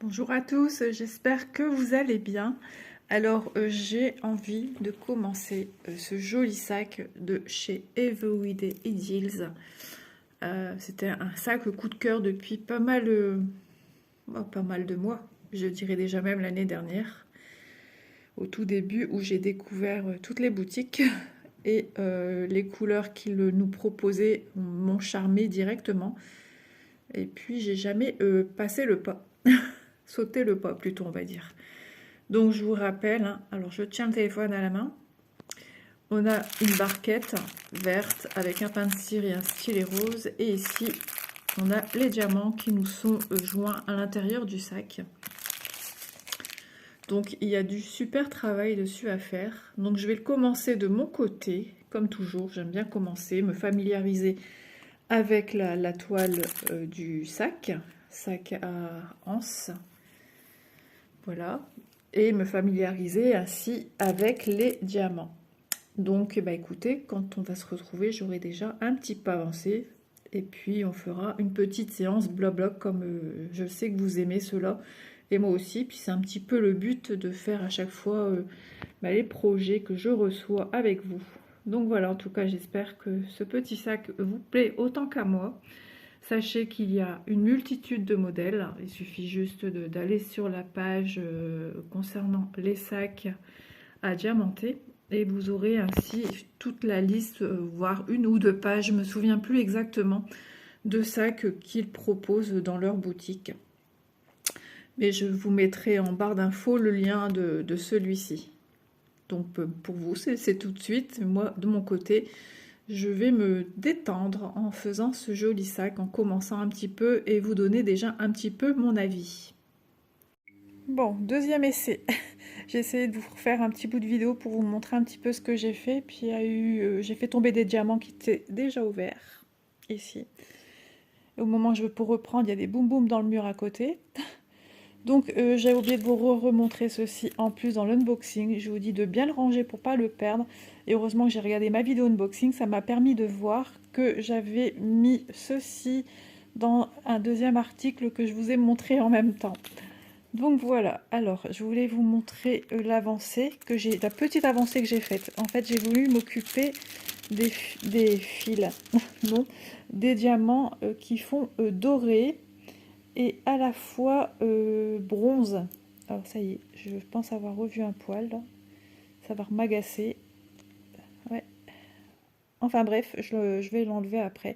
Bonjour à tous, j'espère que vous allez bien. Alors j'ai envie de commencer ce joli sac de chez Everyday Ideals. C'était un sac coup de cœur depuis pas mal de mois, je dirais déjà même l'année dernière, au tout début où j'ai découvert toutes les boutiques et les couleurs qu'ils nous proposaient m'ont charmé directement. Et puis j'ai jamais passé le pas, sauté le pas plutôt on va dire. Donc je vous rappelle, hein, alors je tiens le téléphone à la main. On a une barquette verte avec un pain de cire et un stylet rose. Et ici, on a les diamants qui nous sont joints à l'intérieur du sac. Donc il y a du super travail dessus à faire. Donc je vais le commencer de mon côté, comme toujours. J'aime bien commencer, me familiariser avec la toile du sac à anse. Voilà. Et me familiariser ainsi avec les diamants. Donc, bah écoutez, quand on va se retrouver, j'aurai déjà un petit peu avancé. Et puis, on fera une petite séance bloc comme je sais que vous aimez cela. Et moi aussi. Puis, c'est un petit peu le but de faire à chaque fois les projets que je reçois avec vous. Donc voilà, en tout cas, j'espère que ce petit sac vous plaît autant qu'à moi. Sachez qu'il y a une multitude de modèles. Il suffit juste d'aller sur la page concernant les sacs à diamanter. Et vous aurez ainsi toute la liste, voire une ou deux pages, je ne me souviens plus exactement, de sacs qu'ils proposent dans leur boutique. Mais je vous mettrai en barre d'infos le lien de celui-ci. Donc pour vous, c'est tout de suite. Moi, de mon côté, je vais me détendre en faisant ce joli sac, en commençant un petit peu et vous donner déjà un petit peu mon avis. Bon, deuxième essai. J'ai essayé de vous refaire un petit bout de vidéo pour vous montrer un petit peu ce que j'ai fait. Puis j'ai fait tomber des diamants qui étaient déjà ouverts, ici. Et au moment où je veux pour reprendre, il y a des boum boum dans le mur à côté. Donc j'ai oublié de vous remontrer ceci en plus dans l'unboxing. Je vous dis de bien le ranger pour pas le perdre. Et heureusement que j'ai regardé ma vidéo unboxing, ça m'a permis de voir que j'avais mis ceci dans un deuxième article que je vous ai montré en même temps. Donc voilà, alors je voulais vous montrer l'avancée la petite avancée que j'ai faite. En fait, j'ai voulu m'occuper des fils, non, des diamants qui font doré et à la fois bronze. Alors ça y est, je pense avoir revu un poil, là. Ça va m'agacer. Ouais. Enfin bref, je vais l'enlever après.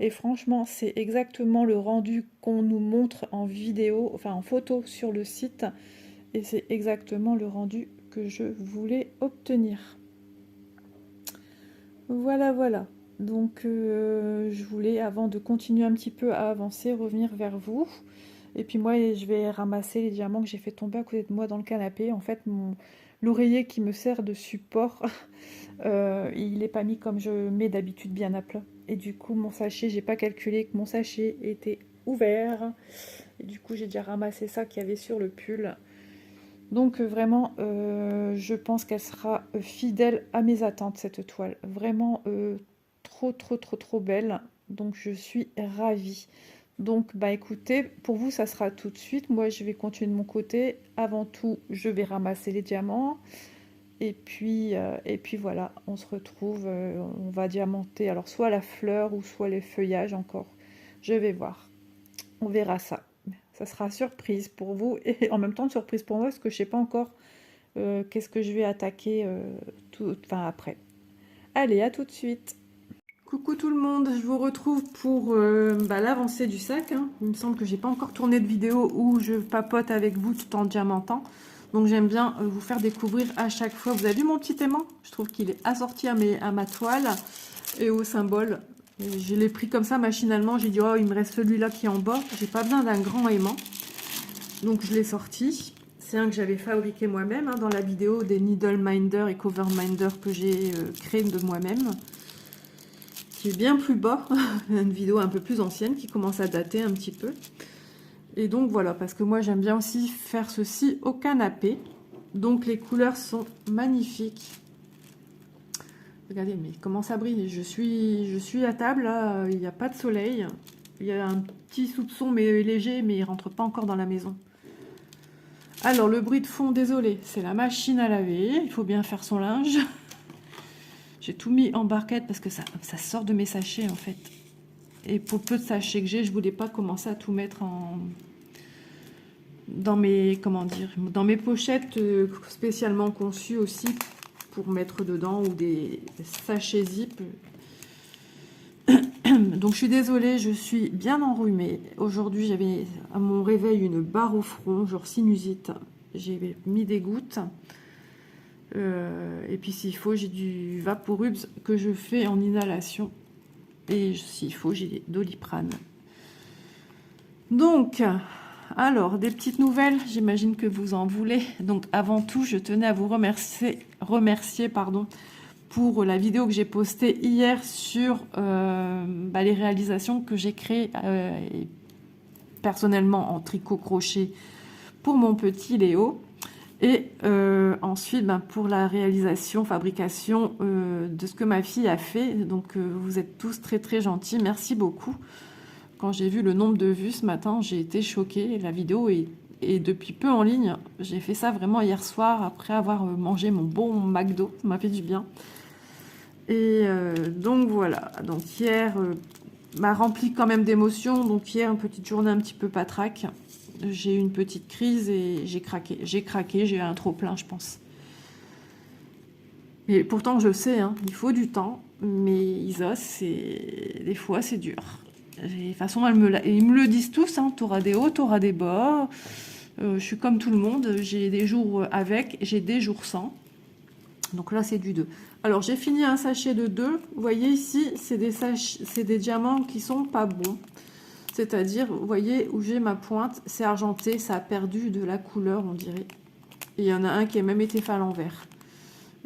Et franchement, c'est exactement le rendu qu'on nous montre en vidéo, enfin en photo sur le site. Et c'est exactement le rendu que je voulais obtenir. Voilà, voilà. Donc je voulais, avant de continuer un petit peu à avancer, revenir vers vous. Et puis moi, je vais ramasser les diamants que j'ai fait tomber à côté de moi dans le canapé. En fait, l'oreiller qui me sert de support, il n'est pas mis comme je mets d'habitude bien à plat. Et du coup, mon sachet, j'ai pas calculé que mon sachet était ouvert. Et du coup, j'ai déjà ramassé ça qu'il y avait sur le pull. Donc vraiment, je pense qu'elle sera fidèle à mes attentes, cette toile. Vraiment trop belle. Donc je suis ravie. Donc bah écoutez, pour vous, ça sera tout de suite. Moi, je vais continuer de mon côté. Avant tout, je vais ramasser les diamants. Et puis voilà, on se retrouve, on va diamanter. Alors soit la fleur ou soit les feuillages encore. Je vais voir. On verra ça. Ça sera surprise pour vous et en même temps une surprise pour moi parce que je ne sais pas encore qu'est-ce que je vais attaquer après. Allez, à tout de suite. Coucou tout le monde, je vous retrouve pour l'avancée du sac. Hein. Il me semble que j'ai pas encore tourné de vidéo où je papote avec vous tout en diamantant. Donc j'aime bien vous faire découvrir à chaque fois. Vous avez vu mon petit aimant? Je trouve qu'il est assorti à ma toile et au symbole. Et je l'ai pris comme ça machinalement. J'ai dit, oh, il me reste celui-là qui est en bas. J'ai pas besoin d'un grand aimant. Donc je l'ai sorti. C'est un que j'avais fabriqué moi-même dans la vidéo des Needle Minder et Cover Minder que j'ai créé de moi-même. Qui est bien plus bas. Une vidéo un peu plus ancienne qui commence à dater un petit peu. Et donc voilà, parce que moi j'aime bien aussi faire ceci au canapé. Donc les couleurs sont magnifiques. Regardez, mais comment ça brille. Je suis à table, là, il n'y a pas de soleil. Il y a un petit soupçon mais léger, mais il rentre pas encore dans la maison. Alors, le bruit de fond, désolé, c'est la machine à laver. Il faut bien faire son linge. J'ai tout mis en barquette parce que ça sort de mes sachets, en fait. Et pour peu de sachets que j'ai, je voulais pas commencer à tout mettre dans mes, comment dire, dans mes pochettes spécialement conçues aussi pour mettre dedans, ou des sachets zip. Donc je suis désolée, je suis bien enrhumée. Aujourd'hui, j'avais à mon réveil une barre au front, genre sinusite. J'ai mis des gouttes. Et puis s'il faut, j'ai du Vaporubs que je fais en inhalation. Et s'il faut, j'ai des Doliprane. Donc, alors, des petites nouvelles, j'imagine que vous en voulez. Donc avant tout, je tenais à vous remercier pour la vidéo que j'ai postée hier sur les réalisations que j'ai créées personnellement en tricot-crochet pour mon petit Léo. Et ensuite, pour la réalisation, fabrication de ce que ma fille a fait. Donc, vous êtes tous très, très gentils. Merci beaucoup. Quand j'ai vu le nombre de vues ce matin, j'ai été choquée. La vidéo est depuis peu en ligne. J'ai fait ça vraiment hier soir après avoir mangé mon bon McDo. Ça m'a fait du bien. Et donc, voilà. Donc, hier, m'a rempli quand même d'émotions. Donc, hier, une petite journée un petit peu patraque. J'ai eu une petite crise et j'ai craqué. J'ai eu un trop plein, je pense. Et pourtant, je sais, hein, il faut du temps. Mais Isa, des fois, c'est dur. De toute façon, ils me le disent tous, hein, t'auras des hauts, t'auras des bas. Je suis comme tout le monde. J'ai des jours avec, j'ai des jours sans. Donc là, c'est du 2. Alors, j'ai fini un sachet de 2. Vous voyez ici, c'est des diamants qui sont pas bons. C'est-à-dire, vous voyez, où j'ai ma pointe, c'est argenté, ça a perdu de la couleur, on dirait. Et il y en a un qui a même été fait à l'envers.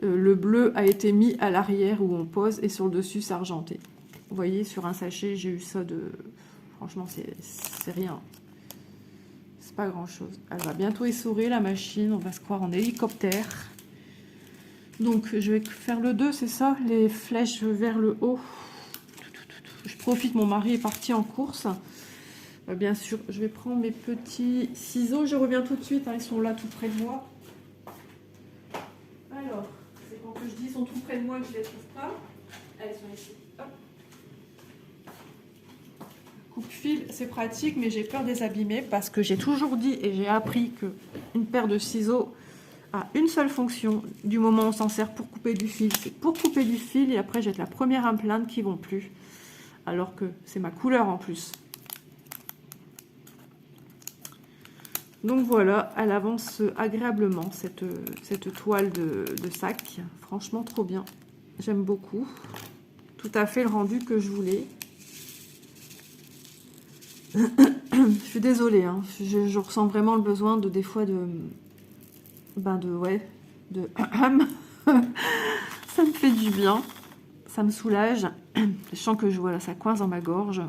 Le bleu a été mis à l'arrière où on pose, et sur le dessus, c'est argenté. Vous voyez, sur un sachet, j'ai eu ça de... Franchement, c'est rien. C'est pas grand-chose. Elle va bientôt essorer, la machine. On va se croire en hélicoptère. Donc, je vais faire le 2, c'est ça? Les flèches vers le haut. Je profite, mon mari est parti en course. Bien sûr, je vais prendre mes petits ciseaux. Je reviens tout de suite. Hein, ils sont là tout près de moi. Alors, c'est quand je dis ils sont tout près de moi que je les trouve pas. Elles sont ici. Hop. Coupe-fil, c'est pratique, mais j'ai peur de les abîmer parce que j'ai toujours dit et j'ai appris qu'une paire de ciseaux a une seule fonction. Du moment où on s'en sert pour couper du fil, c'est pour couper du fil. Et après, j'ai la première à me plaindre qui vont plus. Alors que c'est ma couleur en plus. Donc voilà, elle avance agréablement, cette toile de sac. Franchement, trop bien. J'aime beaucoup. Tout à fait le rendu que je voulais. Je suis désolée, hein. Je ressens vraiment le besoin des fois de ça me fait du bien. Ça me soulage. Je sens que voilà, ça coince dans ma gorge.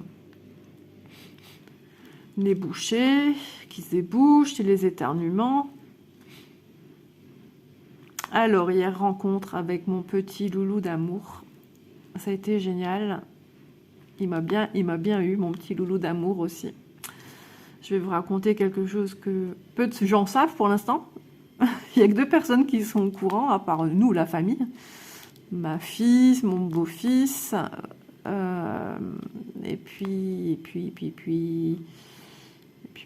Les bouchées qui se débouchent, et les éternuements. Alors, hier, rencontre avec mon petit loulou d'amour. Ça a été génial. Il m'a bien eu, mon petit loulou d'amour aussi. Je vais vous raconter quelque chose que peu de gens savent pour l'instant. Il n'y a que 2 personnes qui sont au courant, à part nous, la famille. Ma fille, mon beau-fils, et puis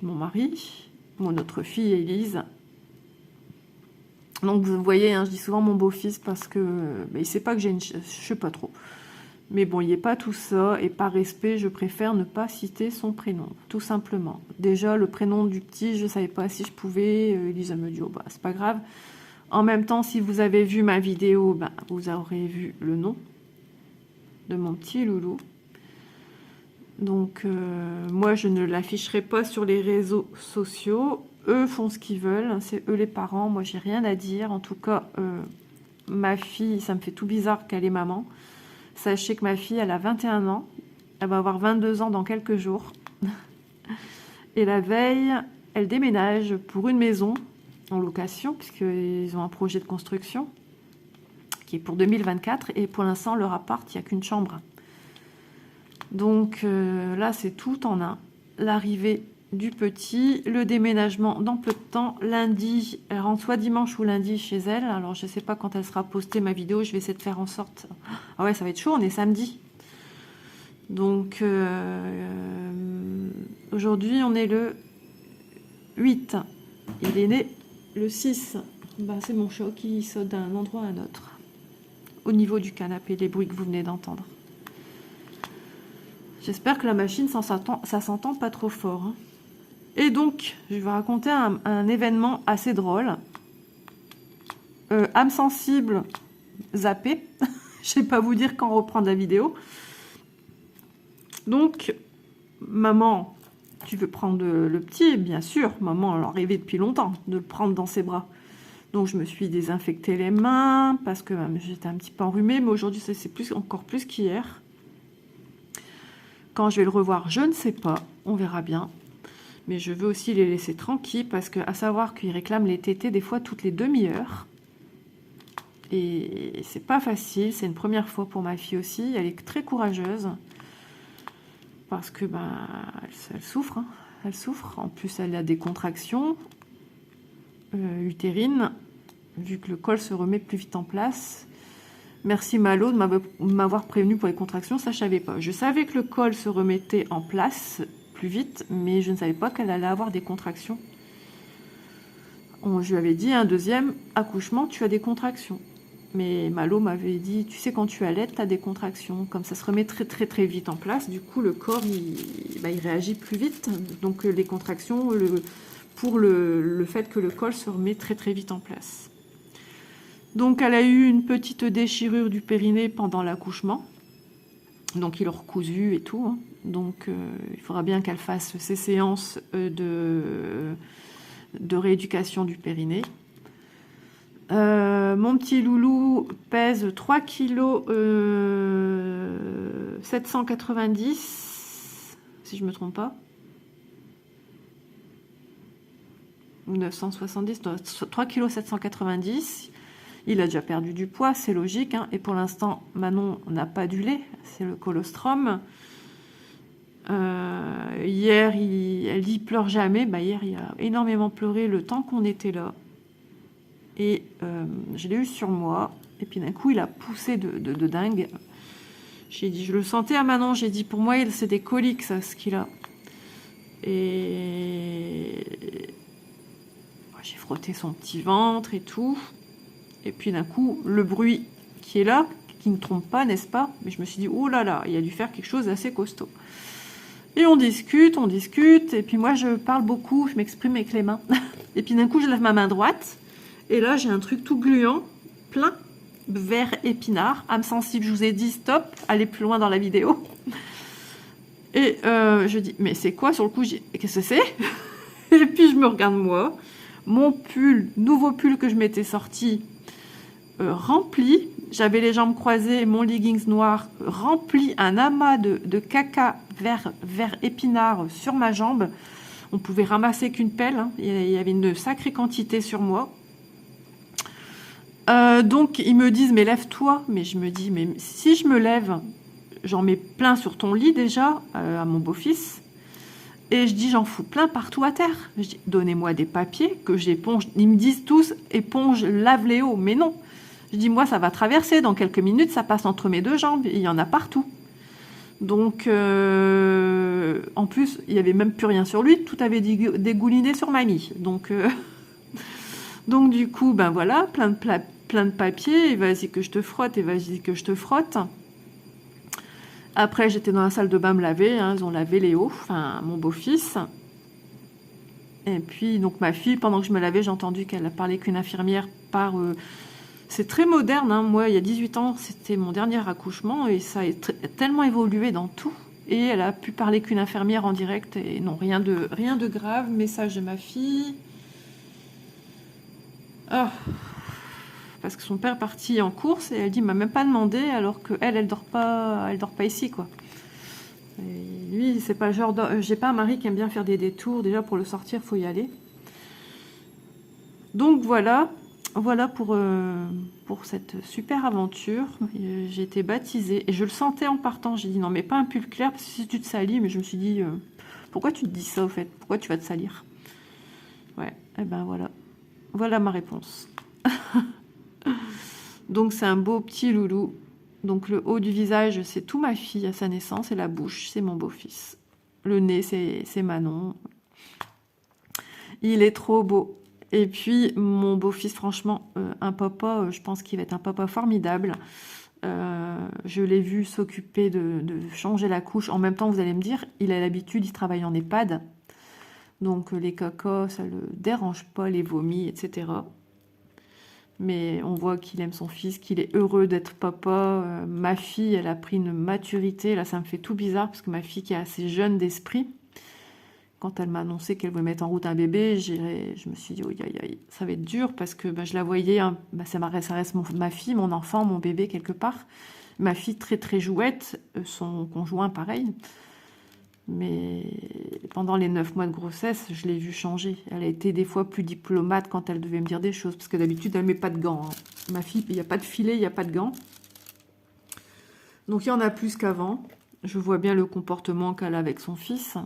mon mari, mon autre fille, Élise. Donc vous voyez, hein, je dis souvent mon beau-fils parce que il sait pas que j'ai je sais pas trop. Mais bon, il n'y a pas tout ça, et par respect, je préfère ne pas citer son prénom, tout simplement. Déjà, le prénom du petit, je ne savais pas si je pouvais. Elisa me dit, oh, bah, c'est pas grave. En même temps, si vous avez vu ma vidéo, vous aurez vu le nom de mon petit loulou. Donc, moi, je ne l'afficherai pas sur les réseaux sociaux. Eux font ce qu'ils veulent, c'est eux les parents. Moi, j'ai rien à dire. En tout cas, ma fille, ça me fait tout bizarre qu'elle est maman. Sachez que ma fille, elle a 21 ans. Elle va avoir 22 ans dans quelques jours. Et la veille, elle déménage pour une maison en location, puisqu'ils ont un projet de construction qui est pour 2024. Et pour l'instant, leur appart, il n'y a qu'une chambre. Donc là, c'est tout en un. L'arrivée du petit. Le déménagement dans peu de temps. Lundi, elle rentre soit dimanche ou lundi chez elle. Alors, je ne sais pas quand elle sera postée ma vidéo. Je vais essayer de faire en sorte... Ah ouais, ça va être chaud, on est samedi. Donc, aujourd'hui, on est le 8. Il est né le 6. Ben, c'est mon chat qui saute d'un endroit à un autre. Au niveau du canapé, les bruits que vous venez d'entendre. J'espère que la machine, ça s'entend pas trop fort. Hein. Et donc, je vais vous raconter un événement assez drôle. Âme sensible, zappé. Je ne vais pas vous dire quand reprendre la vidéo. Donc, maman, tu veux prendre le petit? Bien sûr, maman, elle en rêvait depuis longtemps de le prendre dans ses bras. Donc, je me suis désinfecté les mains parce que j'étais un petit peu enrhumée. Mais aujourd'hui, c'est encore plus qu'hier. Quand je vais le revoir, je ne sais pas. On verra bien. Mais je veux aussi les laisser tranquilles parce que, à savoir qu'ils réclament les tétés des fois toutes les demi-heures. Et c'est pas facile. C'est une première fois pour ma fille aussi. Elle est très courageuse. Parce que elle souffre, hein. Elle souffre. En plus, elle a des contractions utérines, vu que le col se remet plus vite en place. Merci Malo de m'avoir prévenu pour les contractions, ça je savais pas. Je savais que le col se remettait en place plus vite, mais je ne savais pas qu'elle allait avoir des contractions. Je lui avais dit, un deuxième accouchement, tu as des contractions. Mais Malo m'avait dit, tu sais, quand tu allaites, tu as des contractions. Comme ça se remet très très très vite en place, du coup le corps il réagit plus vite. Donc les contractions, pour le fait que le col se remet très très vite en place. Donc elle a eu une petite déchirure du périnée pendant l'accouchement. Donc ils l'ont recousu et tout. Hein. Donc il faudra bien qu'elle fasse ses séances de rééducation du périnée. Mon petit loulou pèse 3 kg 790, si je me trompe pas. Ou 970, 3 kg 790. Il a déjà perdu du poids, c'est logique. Hein. Et pour l'instant, Manon n'a pas du lait, c'est le colostrum. Hier, elle dit pleure jamais. Hier, il a énormément pleuré le temps qu'on était là. Et je l'ai eu sur moi. Et puis d'un coup, il a poussé de dingue. J'ai dit, je le sentais à Manon. J'ai dit, pour moi, c'est des coliques, ça, ce qu'il a. Et j'ai frotté son petit ventre et tout. Et puis d'un coup, le bruit qui est là, qui ne trompe pas, n'est-ce pas? Mais je me suis dit, oh là là, il a dû faire quelque chose d'assez costaud. Et on discute, et puis moi je parle beaucoup, je m'exprime avec les mains. Et puis d'un coup, je lève ma main droite, et là j'ai un truc tout gluant, plein, vert épinard, âme sensible, je vous ai dit stop, allez plus loin dans la vidéo. Et je dis, mais c'est quoi? Sur le coup, je dis, qu'est-ce que c'est? Et puis je me regarde moi, mon pull, nouveau pull que je m'étais sorti, rempli, j'avais les jambes croisées, mon leggings noir rempli, un amas de caca vert épinard sur ma jambe. On pouvait ramasser qu'une pelle, hein. Il y avait une sacrée quantité sur moi. Donc ils me disent, mais lève-toi. Mais je me dis, mais si je me lève, j'en mets plein sur ton lit déjà, à mon beau-fils. Et je dis, j'en fous plein partout à terre. Je dis, donnez-moi des papiers que j'éponge. Ils me disent tous, éponge, lave-les eaux. Mais non. Je dis, moi, ça va traverser. Dans quelques minutes, ça passe entre mes deux jambes. Il y en a partout. Donc, en plus, il n'y avait même plus rien sur lui. Tout avait dégouliné sur mamie. Donc, du coup, ben voilà, plein de papiers. Et vas-y que je te frotte, et vas-y que je te frotte. Après, j'étais dans la salle de bain me laver. Hein, ils ont lavé Léo, enfin, mon beau-fils. Et puis, donc, ma fille, pendant que je me lavais, j'ai entendu qu'elle a parlé qu'une infirmière par... c'est très moderne. Hein. Moi, il y a 18 ans, c'était mon dernier accouchement. Et ça a tellement évolué dans tout. Et elle a pu parler qu'une infirmière en direct. Et non, rien de grave. Message de ma fille. Oh. Parce que son père est parti en course. Et elle dit, m'a même pas demandé. Alors qu'elle dort pas ici, quoi. Et lui, c'est pas le genre j'ai pas un mari qui aime bien faire des détours. Déjà, pour le sortir, il faut y aller. Donc, voilà pour cette super aventure. J'ai été baptisée. Et je le sentais en partant. J'ai dit, non, mais pas un pull clair, parce que si tu te salis. Mais je me suis dit, pourquoi tu te dis ça, au fait? Pourquoi tu vas te salir? Ouais, et ben voilà. Voilà ma réponse. Donc, c'est un beau petit loulou. Donc, le haut du visage, c'est tout ma fille à sa naissance. Et la bouche, c'est mon beau-fils. Le nez, c'est Manon. Il est trop beau. Et puis, mon beau-fils, franchement, un papa, je pense qu'il va être un papa formidable. Je l'ai vu s'occuper de changer la couche. En même temps, vous allez me dire, il a l'habitude, il travaille en EHPAD. Donc, les cacas, ça le dérange pas, les vomis, etc. Mais on voit qu'il aime son fils, qu'il est heureux d'être papa. Ma fille, elle a pris une maturité. Là, ça me fait tout bizarre, parce que ma fille qui est assez jeune d'esprit, quand elle m'a annoncé qu'elle voulait mettre en route un bébé, je me suis dit, ça va être dur, parce que je la voyais, hein, ça reste ma fille, mon enfant, mon bébé, quelque part. Ma fille, très très jouette, son conjoint, pareil. Mais pendant les 9 mois de grossesse, je l'ai vue changer. Elle a été des fois plus diplomate quand elle devait me dire des choses, parce que d'habitude, elle ne met pas de gants. Hein. Ma fille, il n'y a pas de filet, il n'y a pas de gants. Donc, il y en a plus qu'avant. Je vois bien le comportement qu'elle a avec son fils.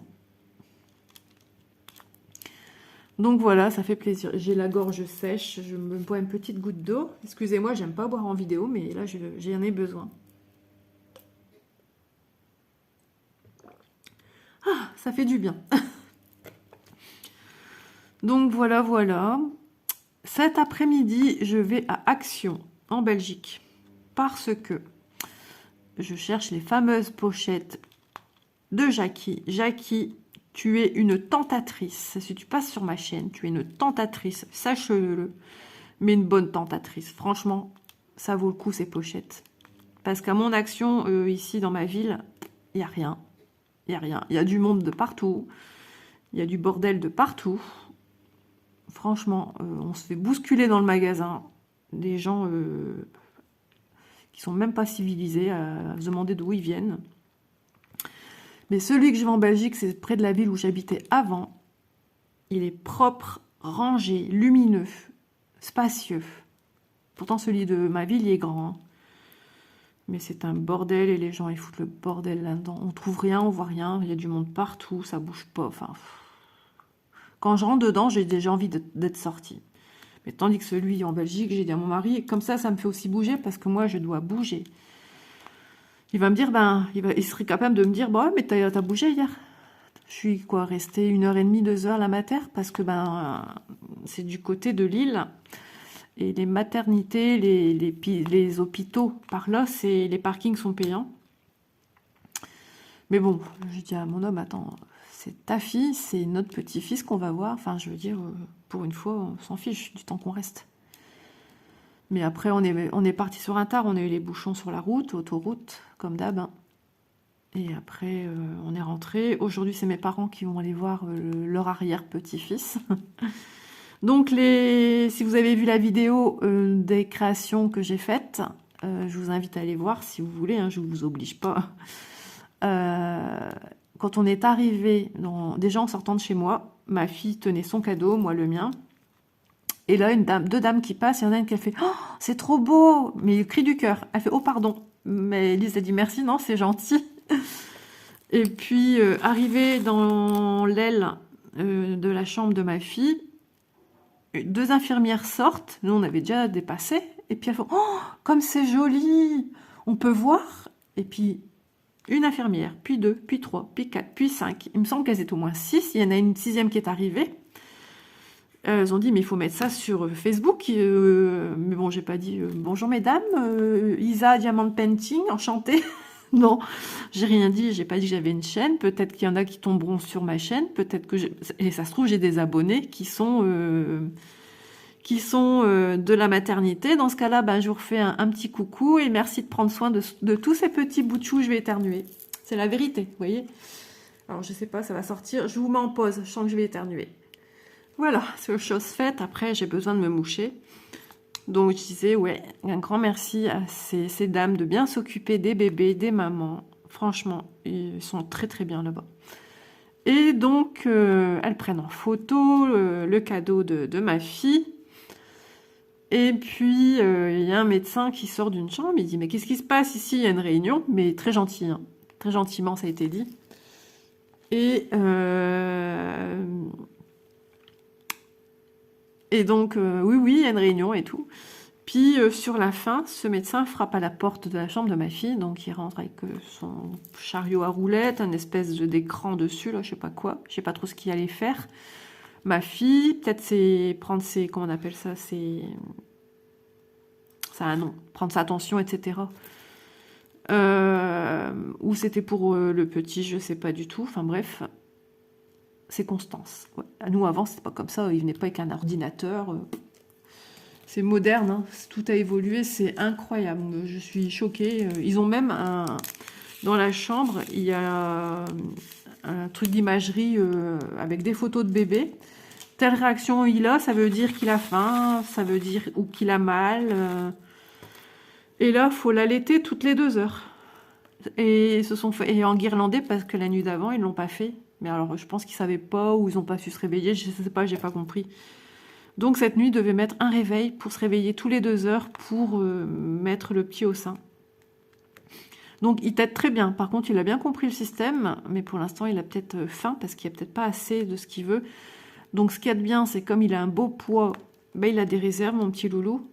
Donc voilà, ça fait plaisir. J'ai la gorge sèche, je me bois une petite goutte d'eau. Excusez-moi, j'aime pas boire en vidéo, mais là, j'en ai besoin. Ah, ça fait du bien. Donc voilà, voilà. Cet après-midi, je vais à Action, en Belgique, parce que je cherche les fameuses pochettes de Jackie. Jackie, tu es une tentatrice. Si tu passes sur ma chaîne, tu es une tentatrice, sache-le, mais une bonne tentatrice. Franchement, ça vaut le coup, ces pochettes. Parce qu'à mon Action, ici dans ma ville, il n'y a rien. Il n'y a rien. Il y a du monde de partout. Il y a du bordel de partout. Franchement, on se fait bousculer dans le magasin. Des gens qui sont même pas civilisés à se demander d'où ils viennent. Mais celui que je vais en Belgique, c'est près de la ville où j'habitais avant. Il est propre, rangé, lumineux, spacieux. Pourtant, celui de ma ville, il est grand. Hein. Mais c'est un bordel et les gens, ils foutent le bordel là-dedans. On trouve rien, on voit rien. Il y a du monde partout, ça bouge pas. Enfin, quand je rentre dedans, j'ai déjà envie d'être sortie. Mais tandis que celui en Belgique, j'ai dit à mon mari, comme ça me fait aussi bouger parce que moi, je dois bouger. Il va me dire, il serait capable de me dire, bon, mais t'as bougé hier. Je suis restée 1h30, 2 heures la mater parce que c'est du côté de Lille. Et les maternités, les hôpitaux par là, les parkings sont payants. Mais bon, je dis à mon homme, attends, c'est ta fille, c'est notre petit-fils qu'on va voir. Enfin, je veux dire, pour une fois, on s'en fiche du temps qu'on reste. Mais après, on est parti sur un tard, on a eu les bouchons sur la route, autoroute, comme d'hab. Hein. Et après, on est rentré. Aujourd'hui, c'est mes parents qui vont aller voir leur arrière-petit-fils. Donc, si vous avez vu la vidéo des créations que j'ai faites, je vous invite à aller voir si vous voulez, hein, je ne vous oblige pas. Quand on est arrivé, déjà en sortant de chez moi, ma fille tenait son cadeau, moi le mien. Et là, deux dames qui passent, il y en a une qui a fait « Oh, c'est trop beau !» Mais il crie du cœur. Elle fait « Oh, pardon !» Mais Elise a dit « Merci, non, c'est gentil. » Et puis, arrivé dans l'aile de la chambre de ma fille, 2 infirmières sortent. Nous, on avait déjà dépassé. Et puis, elles font « Oh, comme c'est joli ! On peut voir ?» Et puis, une infirmière, puis 2, puis 3, puis 4, puis 5. Il me semble qu'elles étaient au moins 6. Il y en a une 6e qui est arrivée. Elles ont dit, mais il faut mettre ça sur Facebook. Mais bon, j'ai pas dit bonjour mesdames, Isa Diamond Painting, enchantée. Non, j'ai rien dit, j'ai pas dit que j'avais une chaîne. Peut-être qu'il y en a qui tomberont sur ma chaîne. Peut-être que et ça se trouve, j'ai des abonnés qui sont de la maternité. Dans ce cas-là, je vous refais un petit coucou et merci de prendre soin de tous ces petits bouts de chou. Je vais éternuer. C'est la vérité, vous voyez. Alors, je sais pas, ça va sortir. Je vous mets en pause, je sens que je vais éternuer. Voilà, c'est chose faite. Après, j'ai besoin de me moucher. Donc, je disais, ouais, un grand merci à ces dames de bien s'occuper des bébés, des mamans. Franchement, ils sont très, très bien là-bas. Et donc, elles prennent en photo le cadeau de ma fille. Et puis, il y a un médecin qui sort d'une chambre. Il dit, mais qu'est-ce qui se passe ici? Il y a une réunion. Mais très gentil, hein. Très gentiment, ça a été dit. Et, donc, oui, il y a une réunion et tout. Puis, sur la fin, ce médecin frappe à la porte de la chambre de ma fille. Donc, il rentre avec son chariot à roulettes, un espèce d'écran dessus, là, je sais pas quoi. Je sais pas trop ce qu'il allait faire. Ma fille, peut-être c'est prendre ses... Comment on appelle ça? Ça a un nom. Prendre sa tension, etc. Ou c'était pour le petit, je sais pas du tout. Enfin, bref... C'est Constance. Ouais. Nous, avant, c'était pas comme ça. Ils venaient pas avec un ordinateur. C'est moderne. Hein. Tout a évolué. C'est incroyable. Je suis choquée. Ils ont même dans la chambre, il y a un truc d'imagerie avec des photos de bébé. Telle réaction il a, ça veut dire qu'il a faim, ça veut dire ou qu'il a mal. Et là, il faut l'allaiter toutes les 2 heures. Et ils se sont fait et en guirlandais parce que la nuit d'avant, ils l'ont pas fait. Mais alors, je pense qu'ils savaient pas ou ils ont pas su se réveiller. Je sais pas, j'ai pas compris. Donc, cette nuit, ils devaient mettre un réveil pour se réveiller tous les 2 heures pour mettre le petit au sein. Donc, il t'aide très bien. Par contre, il a bien compris le système. Mais pour l'instant, il a peut-être faim parce qu'il n'y a peut-être pas assez de ce qu'il veut. Donc, ce qu'il y a de bien, c'est comme il a un beau poids, ben, il a des réserves, mon petit loulou.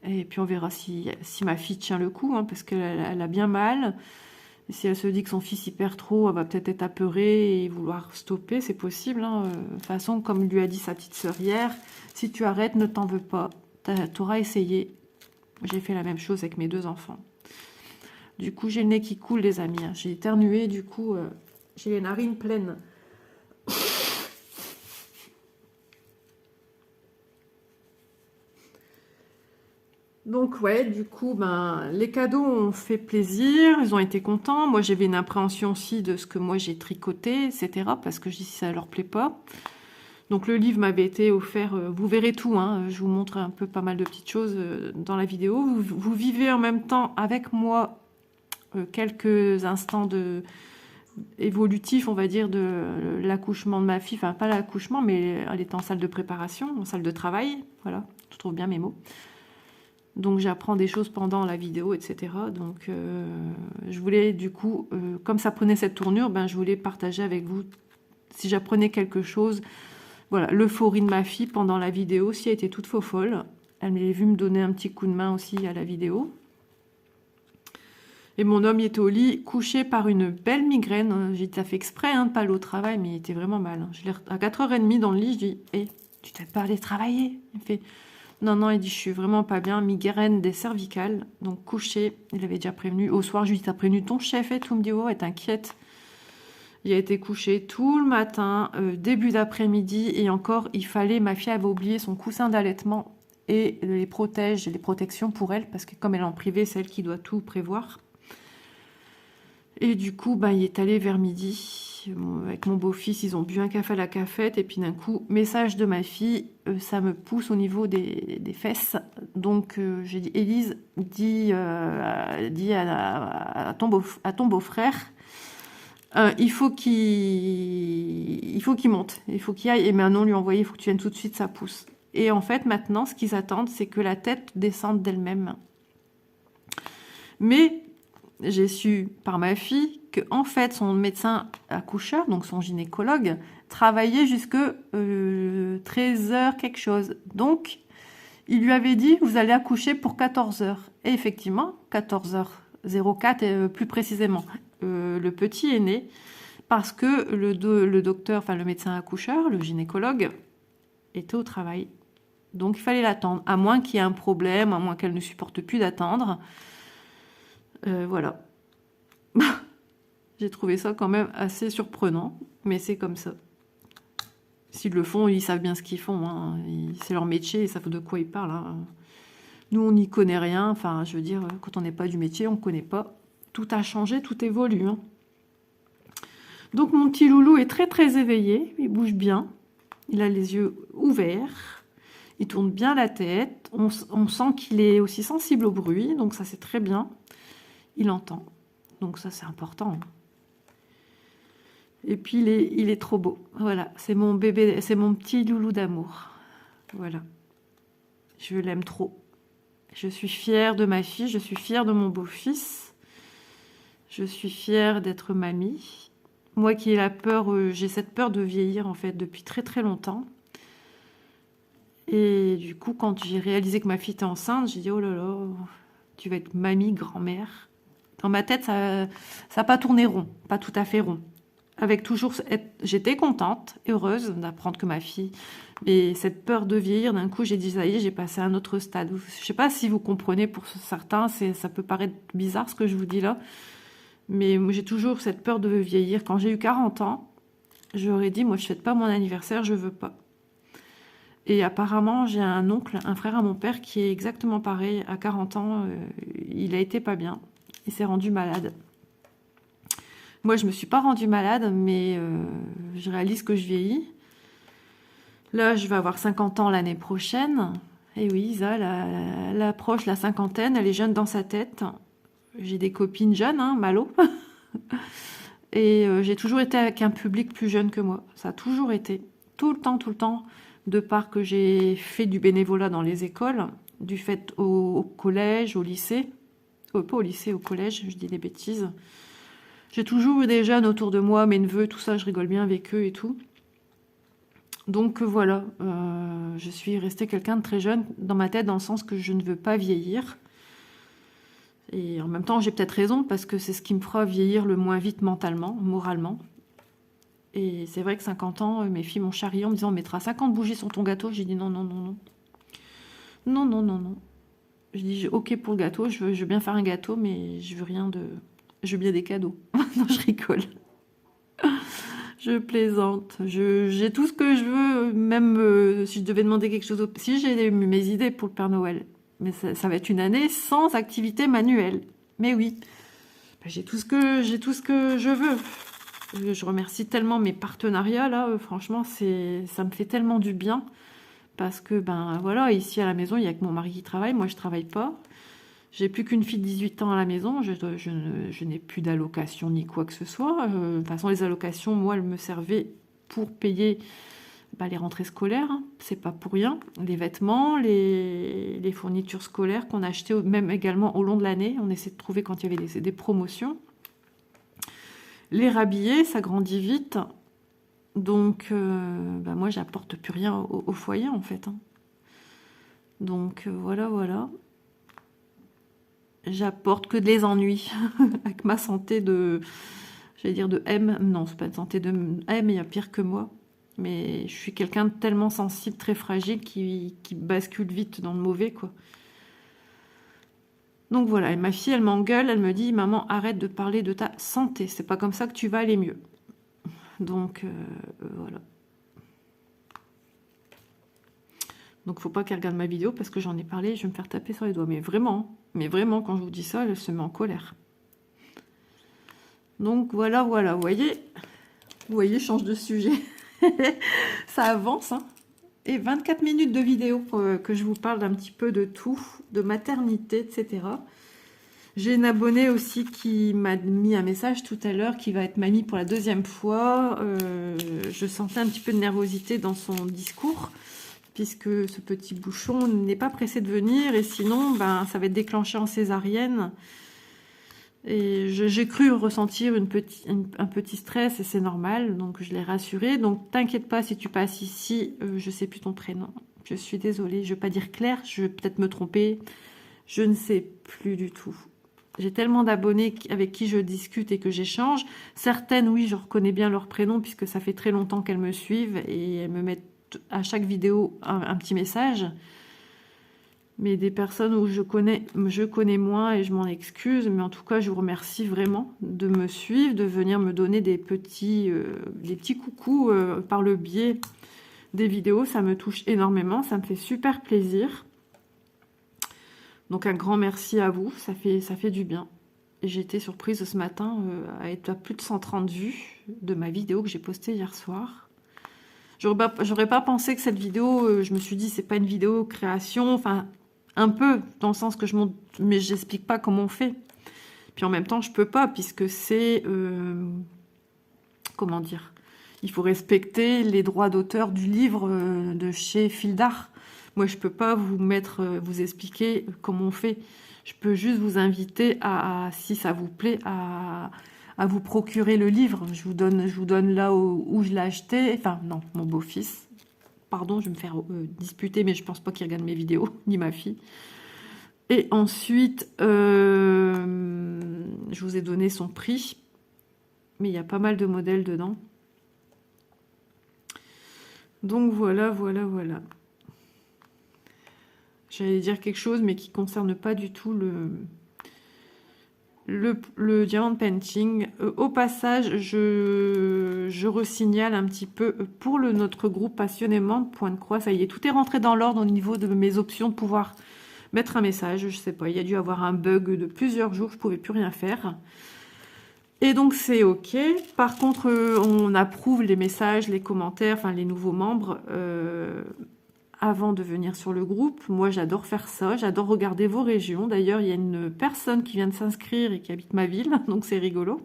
Et puis, on verra si ma fille tient le coup, hein, parce qu'elle a bien mal. Et si elle se dit que son fils y perd trop, elle va peut-être être apeurée et vouloir stopper, c'est possible. Hein. De toute façon, comme lui a dit sa petite sœur hier, si tu arrêtes, ne t'en veux pas. T'auras essayé. J'ai fait la même chose avec mes 2 enfants. Du coup, j'ai le nez qui coule, les amis. Hein. J'ai éternué, du coup, j'ai les narines pleines. Donc ouais, du coup, ben, les cadeaux ont fait plaisir, ils ont été contents. Moi, j'avais une appréhension aussi de ce que moi j'ai tricoté, etc. Parce que je dis si ça leur plaît pas. Donc le livre m'avait été offert, vous verrez tout, hein, je vous montre un peu pas mal de petites choses dans la vidéo. Vous vivez en même temps avec moi quelques instants évolutifs, on va dire, de l'accouchement de ma fille. Enfin, pas l'accouchement, mais elle était en salle de préparation, en salle de travail. Voilà, je trouve bien mes mots. Donc j'apprends des choses pendant la vidéo, etc. Donc je voulais du coup, comme ça prenait cette tournure, ben, je voulais partager avec vous si j'apprenais quelque chose. Voilà, l'euphorie de ma fille pendant la vidéo, si elle était toute faux folle. Elle m'avait vu me donner un petit coup de main aussi à la vidéo. Et mon homme, il était au lit, couché par une belle migraine. J'ai fait exprès hein, de pas aller au travail, mais il était vraiment mal. Je l'ai à 4h30 dans le lit, je dis « Hé, tu t'es pas allé travailler ?» Il me fait « Non, non, il dit « Je suis vraiment pas bien, migraine des cervicales. » Donc couché, il avait déjà prévenu. Au soir, je lui dis « T'as prévenu ton chef et tout ?» Il me dit « Oh, t'inquiète. » Il a été couché tout le matin, début d'après-midi, et encore, il fallait, ma fille avait oublié son coussin d'allaitement et les protections pour elle, parce que comme elle est en privé, c'est elle qui doit tout prévoir. Et du coup, bah, il est allé vers midi, avec mon beau-fils, ils ont bu un café à la cafette, et puis d'un coup, message de ma fille, ça me pousse au niveau des fesses. Donc j'ai dit, Élise, dis à ton beau-frère, il faut qu'il monte, il faut qu'il aille. Et Manon lui a envoyé, il faut que tu viennes tout de suite, ça pousse. Et en fait, maintenant, ce qu'ils attendent, c'est que la tête descende d'elle-même. Mais j'ai su par ma fille que, en fait, son médecin accoucheur, donc son gynécologue, travaillait jusque 13h quelque chose. Donc, il lui avait dit, vous allez accoucher pour 14h. Et effectivement, 14h04 plus précisément. Le petit est né parce que le docteur, enfin le médecin accoucheur, le gynécologue, était au travail. Donc il fallait l'attendre, à moins qu'il y ait un problème, à moins qu'elle ne supporte plus d'attendre. Voilà. J'ai trouvé ça quand même assez surprenant, mais c'est comme ça. S'ils le font, ils savent bien ce qu'ils font. Hein. C'est leur métier, ils savent de quoi ils parlent. Hein. Nous, on n'y connaît rien. Enfin, je veux dire, quand on n'est pas du métier, on ne connaît pas. Tout a changé, tout évolue. Hein. Donc mon petit loulou est très très éveillé, il bouge bien, il a les yeux ouverts, il tourne bien la tête, on sent qu'il est aussi sensible au bruit, donc ça c'est très bien, il entend, donc ça c'est important. Et puis il est trop beau, voilà, c'est mon bébé, c'est mon petit loulou d'amour, voilà, je l'aime trop. Je suis fière de ma fille, je suis fière de mon beau-fils, je suis fière d'être mamie. Moi qui ai la peur, j'ai cette peur de vieillir en fait depuis très très longtemps. Et du coup, quand j'ai réalisé que ma fille était enceinte, j'ai dit oh là là, tu vas être mamie, grand-mère. Dans ma tête, ça n'a pas tourné rond, pas tout à fait rond. Avec toujours, j'étais contente, heureuse d'apprendre que ma fille. Et cette peur de vieillir, d'un coup, j'ai dit ça y est, j'ai passé à un autre stade. Je sais pas si vous comprenez pour certains, ça peut paraître bizarre ce que je vous dis là. Mais moi, j'ai toujours cette peur de vieillir. Quand j'ai eu 40 ans, j'aurais dit, moi, je fête pas mon anniversaire, je veux pas. Et apparemment, j'ai un oncle, un frère à mon père, qui est exactement pareil. À 40 ans, il a été pas bien. Il s'est rendu malade. Moi, je me suis pas rendue malade, mais je réalise que je vieillis. Là, je vais avoir 50 ans l'année prochaine. Et oui, Isa, elle approche la cinquantaine, elle est jeune dans sa tête. J'ai des copines jeunes, hein, Malo. Et j'ai toujours été avec un public plus jeune que moi. Ça a toujours été. Tout le temps. De part que j'ai fait du bénévolat dans les écoles, du fait au collège, au lycée. Pas au lycée, au collège, je dis des bêtises. J'ai toujours eu des jeunes autour de moi, mes neveux, tout ça, je rigole bien avec eux et tout. Donc voilà, je suis restée quelqu'un de très jeune dans ma tête, dans le sens que je ne veux pas vieillir. Et en même temps, j'ai peut-être raison, parce que c'est ce qui me fera vieillir le moins vite mentalement, moralement. Et c'est vrai que 50 ans, mes filles m'ont charrié en me disant, on mettra 50 bougies sur ton gâteau. J'ai dit non. Non. Je dis, ok pour le gâteau, je veux bien faire un gâteau, mais je veux rien de... Je veux bien des cadeaux. Non, je rigole. Je plaisante. J'ai tout ce que je veux, même si je devais demander quelque chose. Si j'ai mes idées pour le Père Noël. Mais ça va être une année sans activité manuelle. Mais oui, j'ai tout ce que je veux. Je remercie tellement mes partenariats, là. Franchement, ça me fait tellement du bien. Parce que, ben voilà, ici à la maison, il n'y a que mon mari qui travaille. Moi, je ne travaille pas. J'ai plus qu'une fille de 18 ans à la maison, je n'ai plus d'allocation ni quoi que ce soit. De toute façon, les allocations, moi, elles me servaient pour payer les rentrées scolaires. Hein. C'est pas pour rien. Les vêtements, les fournitures scolaires qu'on a achetées, même également au long de l'année. On essaie de trouver quand il y avait des promotions. Les rhabiller, ça grandit vite. Donc, moi, j'apporte plus rien au foyer, en fait. Hein. Donc, voilà. J'apporte que des ennuis avec ma santé j'allais dire de M. Non, c'est pas une santé de M, il y a pire que moi. Mais je suis quelqu'un de tellement sensible, très fragile, qui bascule vite dans le mauvais, quoi. Donc voilà, et ma fille, elle m'engueule, elle me dit, maman, arrête de parler de ta santé. C'est pas comme ça que tu vas aller mieux. Donc, voilà. Donc, faut pas qu'elle regarde ma vidéo parce que j'en ai parlé, je vais me faire taper sur les doigts. Mais vraiment, quand je vous dis ça, elle se met en colère. Donc, voilà. Vous voyez, je change de sujet. Ça avance, hein. Et 24 minutes de vidéo que je vous parle d'un petit peu de tout, de maternité, etc. J'ai une abonnée aussi qui m'a mis un message tout à l'heure, qui va être mamie pour la 2e fois. Je sentais un petit peu de nervosité dans son discours, puisque ce petit bouchon n'est pas pressé de venir, et sinon, ça va être déclenché en césarienne. Et j'ai cru ressentir un petit stress, et c'est normal, donc je l'ai rassurée. Donc, t'inquiète pas si tu passes ici, je sais plus ton prénom. Je suis désolée, je vais pas dire Claire, je vais peut-être me tromper. Je ne sais plus du tout. J'ai tellement d'abonnés avec qui je discute et que j'échange. Certaines, oui, je reconnais bien leur prénom, puisque ça fait très longtemps qu'elles me suivent, et elles me mettent à chaque vidéo un petit message. Mais des personnes où je connais moins, et je m'en excuse, mais en tout cas, je vous remercie vraiment de me suivre, de venir me donner des petits coucous par le biais des vidéos. Ça me touche énormément, ça me fait super plaisir. Donc un grand merci à vous, ça fait du bien. J'ai été surprise ce matin à être à plus de 130 vues de ma vidéo que j'ai postée hier soir. J'aurais pas pensé que cette vidéo, je me suis dit, c'est pas une vidéo création, enfin, un peu, dans le sens que je montre, mais j'explique pas comment on fait. Puis en même temps, je peux pas, puisque c'est, comment dire, il faut respecter les droits d'auteur du livre de chez Fil d'Art. Moi, je peux pas vous expliquer comment on fait. Je peux juste vous inviter si ça vous plaît, à à vous procurer le livre. Je vous donne là où je l'ai acheté. Enfin, non, mon beau-fils. Pardon, je vais me faire disputer, mais je pense pas qu'il regarde mes vidéos, ni ma fille. Et ensuite, je vous ai donné son prix. Mais il y a pas mal de modèles dedans. Donc voilà. J'allais dire quelque chose, mais qui ne concerne pas du tout le diamond painting. Au passage, je resignale un petit peu pour notre groupe passionnément, point de croix, ça y est, tout est rentré dans l'ordre au niveau de mes options de pouvoir mettre un message. Je sais pas, il y a dû avoir un bug de plusieurs jours, je ne pouvais plus rien faire. Et donc c'est ok. Par contre, on approuve les messages, les commentaires, enfin les nouveaux membres avant de venir sur le groupe. Moi, j'adore faire ça. J'adore regarder vos régions. D'ailleurs, il y a une personne qui vient de s'inscrire et qui habite ma ville, donc c'est rigolo.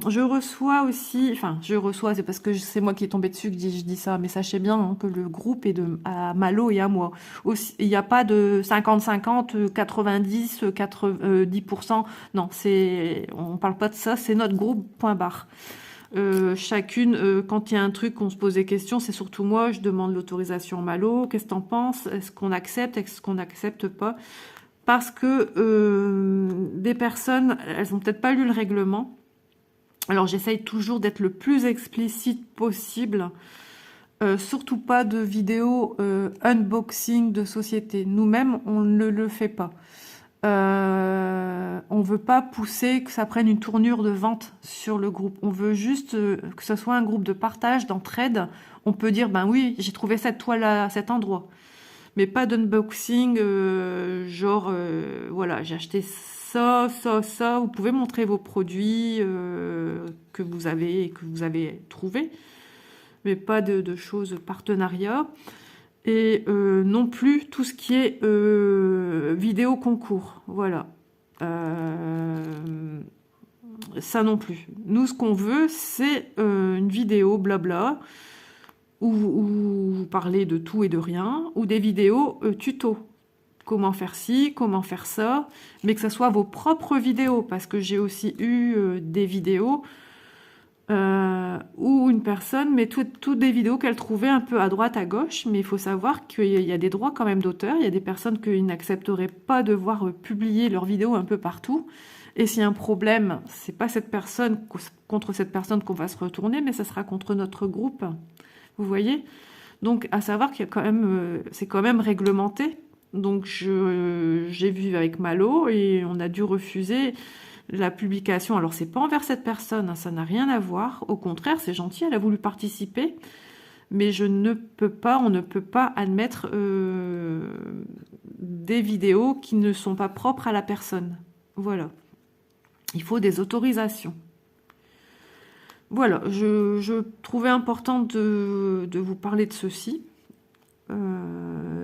Je reçois aussi, enfin, c'est parce que c'est moi qui est tombée dessus que je dis ça, mais sachez bien hein, que le groupe est à Malo et à moi. Aussi, il n'y a pas de 50-50, 90, 10%. Non, on parle pas de ça, c'est notre groupe, point barre. Chacune, quand il y a un truc, on se pose des questions, c'est surtout moi, je demande l'autorisation Malo. Qu'est-ce que t'en penses? Est-ce qu'on accepte? Est-ce qu'on n'accepte pas? Parce que des personnes, elles n'ont peut-être pas lu le règlement. Alors j'essaye toujours d'être le plus explicite possible. Surtout pas de vidéos unboxing de société. Nous-mêmes, on ne le fait pas. On veut pas pousser que ça prenne une tournure de vente sur le groupe. On veut juste que ce soit un groupe de partage, d'entraide. On peut dire, ben oui, j'ai trouvé cette toile à cet endroit. Mais pas d'unboxing, voilà, j'ai acheté ça. Vous pouvez montrer vos produits que vous avez trouvés, mais pas de choses partenariat. Et non plus tout ce qui est vidéo concours, voilà. Ça non plus. Nous, ce qu'on veut, c'est une vidéo blabla, où vous parlez de tout et de rien, ou des vidéos tuto. Comment faire ci, comment faire ça, mais que ce soit vos propres vidéos, parce que j'ai aussi eu des vidéos où une personne met toutes des vidéos qu'elle trouvait un peu à droite, à gauche, mais il faut savoir qu'il y a des droits quand même d'auteur, il y a des personnes qui n'accepteraient pas de voir publier leurs vidéos un peu partout, et s'il y a un problème, c'est pas contre cette personne qu'on va se retourner, mais ça sera contre notre groupe. Vous voyez? Donc, à savoir qu'il y a quand même, c'est quand même réglementé. Donc, j'ai vu avec Malo et on a dû refuser la publication. Alors, c'est pas envers cette personne, hein, ça n'a rien à voir. Au contraire, c'est gentil, elle a voulu participer. Mais on ne peut pas admettre des vidéos qui ne sont pas propres à la personne. Voilà. Il faut des autorisations. Voilà, je trouvais important de vous parler de ceci.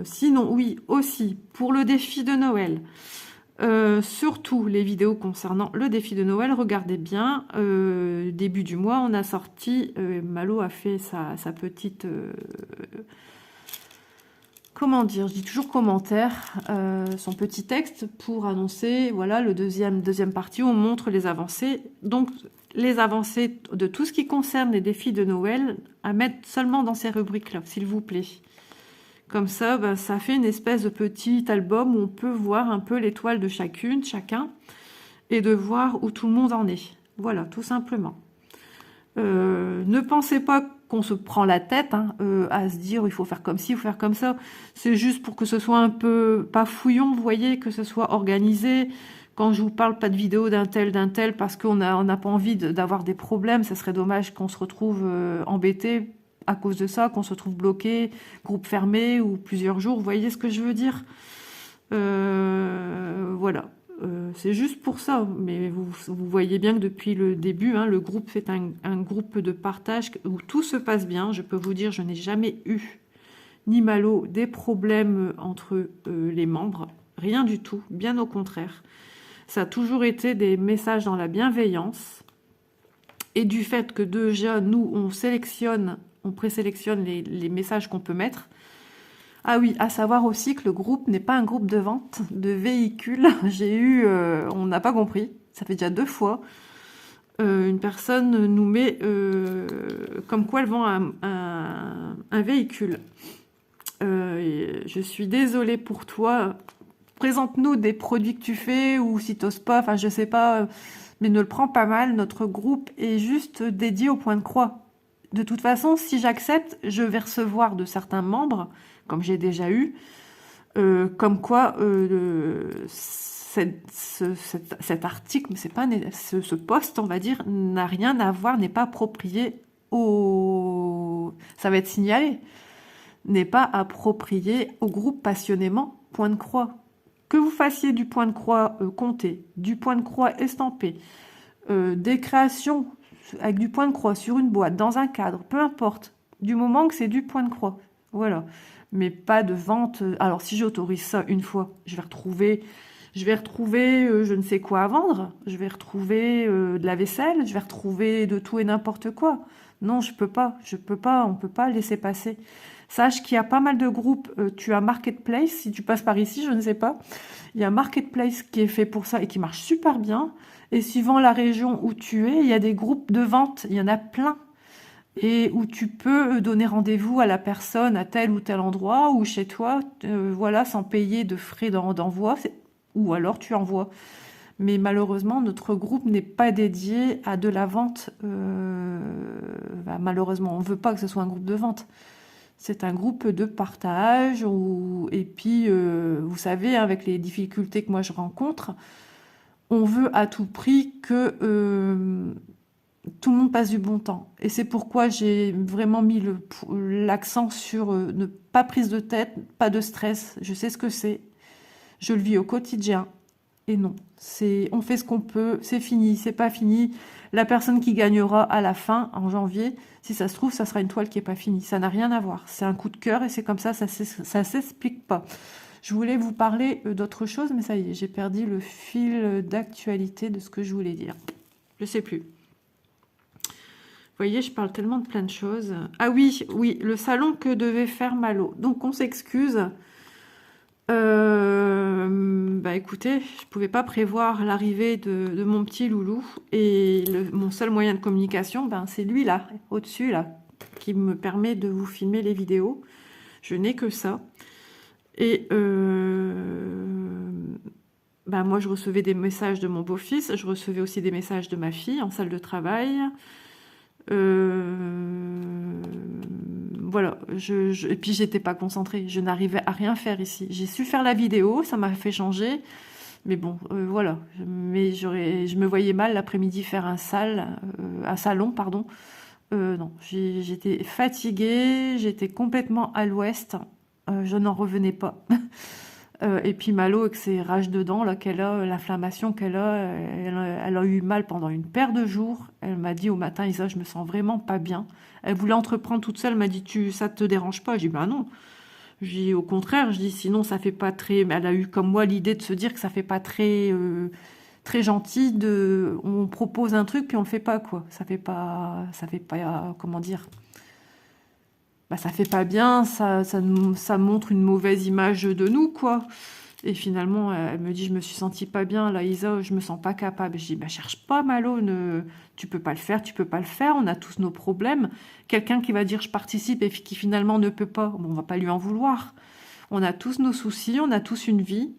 Sinon, oui, aussi, pour le défi de Noël, surtout les vidéos concernant le défi de Noël, regardez bien, début du mois, on a sorti, Malo a fait sa petite... comment dire, je dis toujours commentaire, son petit texte pour annoncer, voilà, le deuxième partie où on montre les avancées. Donc, les avancées de tout ce qui concerne les défis de Noël à mettre seulement dans ces rubriques-là, s'il vous plaît. Comme ça, ben, ça fait une espèce de petit album où on peut voir un peu l'étoile de chacun, et de voir où tout le monde en est. Voilà, tout simplement. Ne pensez pas qu'on se prend la tête à se dire il faut faire comme ci, il faut faire comme ça. C'est juste pour que ce soit un peu, pas fouillon, vous voyez, que ce soit organisé. Quand je vous parle pas de vidéo d'un tel, parce qu'on n'a pas envie d'avoir des problèmes, ça serait dommage qu'on se retrouve embêté à cause de ça, qu'on se retrouve bloqué, groupe fermé ou plusieurs jours. Vous voyez ce que je veux dire? Voilà. C'est juste pour ça, mais vous voyez bien que depuis le début, le groupe c'est un groupe de partage où tout se passe bien. Je peux vous dire, je n'ai jamais eu, ni Malo, des problèmes entre les membres, rien du tout, bien au contraire. Ça a toujours été des messages dans la bienveillance, et du fait que déjà, nous, on présélectionne les messages qu'on peut mettre. Ah oui, à savoir aussi que le groupe n'est pas un groupe de vente de véhicules. On n'a pas compris. ça fait déjà 2 fois, une personne nous met comme quoi elle vend un véhicule. Je suis désolée pour toi. Présente-nous des produits que tu fais, ou si t'oses pas, enfin je sais pas, mais ne le prends pas mal. Notre groupe est juste dédié au point de croix. De toute façon, si j'accepte, je vais recevoir de certains membres, comme j'ai déjà eu, comme quoi cet article, mais c'est pas ce post, on va dire, n'a rien à voir, n'est pas approprié au... Ça va être signalé, n'est pas approprié au groupe passionnément point de croix. Que vous fassiez du point de croix compté, du point de croix estampé, des créations avec du point de croix sur une boîte, dans un cadre, peu importe, du moment que c'est du point de croix, voilà. Mais pas de vente. Alors si j'autorise ça une fois, je vais retrouver je ne sais quoi à vendre, je vais retrouver de la vaisselle, je vais retrouver de tout et n'importe quoi. Non, je peux pas, on peut pas laisser passer. Sache qu'il y a pas mal de groupes, tu as Marketplace, si tu passes par ici, je ne sais pas. Il y a Marketplace qui est fait pour ça et qui marche super bien. Et suivant la région où tu es, il y a des groupes de vente, il y en a plein. Et où tu peux donner rendez-vous à la personne à tel ou tel endroit ou chez toi, voilà, sans payer de frais d'envoi, ou alors tu envoies. Mais malheureusement, notre groupe n'est pas dédié à de la vente. Malheureusement, on ne veut pas que ce soit un groupe de vente. C'est un groupe de partage. Et puis, vous savez, avec les difficultés que moi je rencontre, on veut à tout prix que tout le monde passe du bon temps. Et c'est pourquoi j'ai vraiment mis l'accent sur ne pas prise de tête, pas de stress. Je sais ce que c'est. Je le vis au quotidien. Et non, on fait ce qu'on peut, c'est fini, c'est pas fini. La personne qui gagnera à la fin, en janvier, si ça se trouve, ça sera une toile qui est pas finie. Ça n'a rien à voir. C'est un coup de cœur et c'est comme ça s'explique pas. Je voulais vous parler d'autre chose, mais ça y est, j'ai perdu le fil d'actualité de ce que je voulais dire. Je sais plus. Vous voyez, je parle tellement de plein de choses. Ah oui, le salon que devait faire Malo. Donc on s'excuse. Écoutez, je pouvais pas prévoir l'arrivée de mon petit loulou, et mon seul moyen de communication, c'est lui là, au-dessus là, qui me permet de vous filmer les vidéos. Je n'ai que ça. Et moi, je recevais des messages de mon beau-fils, je recevais aussi des messages de ma fille en salle de travail. Voilà, et puis j'étais pas concentrée, je n'arrivais à rien faire ici. J'ai su faire la vidéo, ça m'a fait changer, mais bon, voilà. Mais je me voyais mal l'après-midi faire un salon, pardon. Non, j'étais fatiguée, j'étais complètement à l'ouest, je n'en revenais pas. Et puis Malo, avec ses rages de dents, là, qu'elle a, l'inflammation qu'elle a, elle a eu mal pendant une paire de jours. Elle m'a dit au matin, Isa, je me sens vraiment pas bien. Elle voulait entreprendre toute seule, elle m'a dit, ça te dérange pas? J'ai dit, ben non. J'ai dit, au contraire, je dis, sinon ça fait pas très... Elle a eu comme moi l'idée de se dire que ça fait pas très, très gentil on propose un truc puis on le fait pas, quoi. Ça fait pas, comment dire... ça fait pas bien, ça montre une mauvaise image de nous, quoi. Et finalement, elle me dit, je me suis sentie pas bien, là, Isa, je me sens pas capable. Je dis, cherche pas, Malo, tu peux pas le faire, on a tous nos problèmes. Quelqu'un qui va dire, je participe, et qui finalement ne peut pas, bon, on va pas lui en vouloir. On a tous nos soucis, on a tous une vie.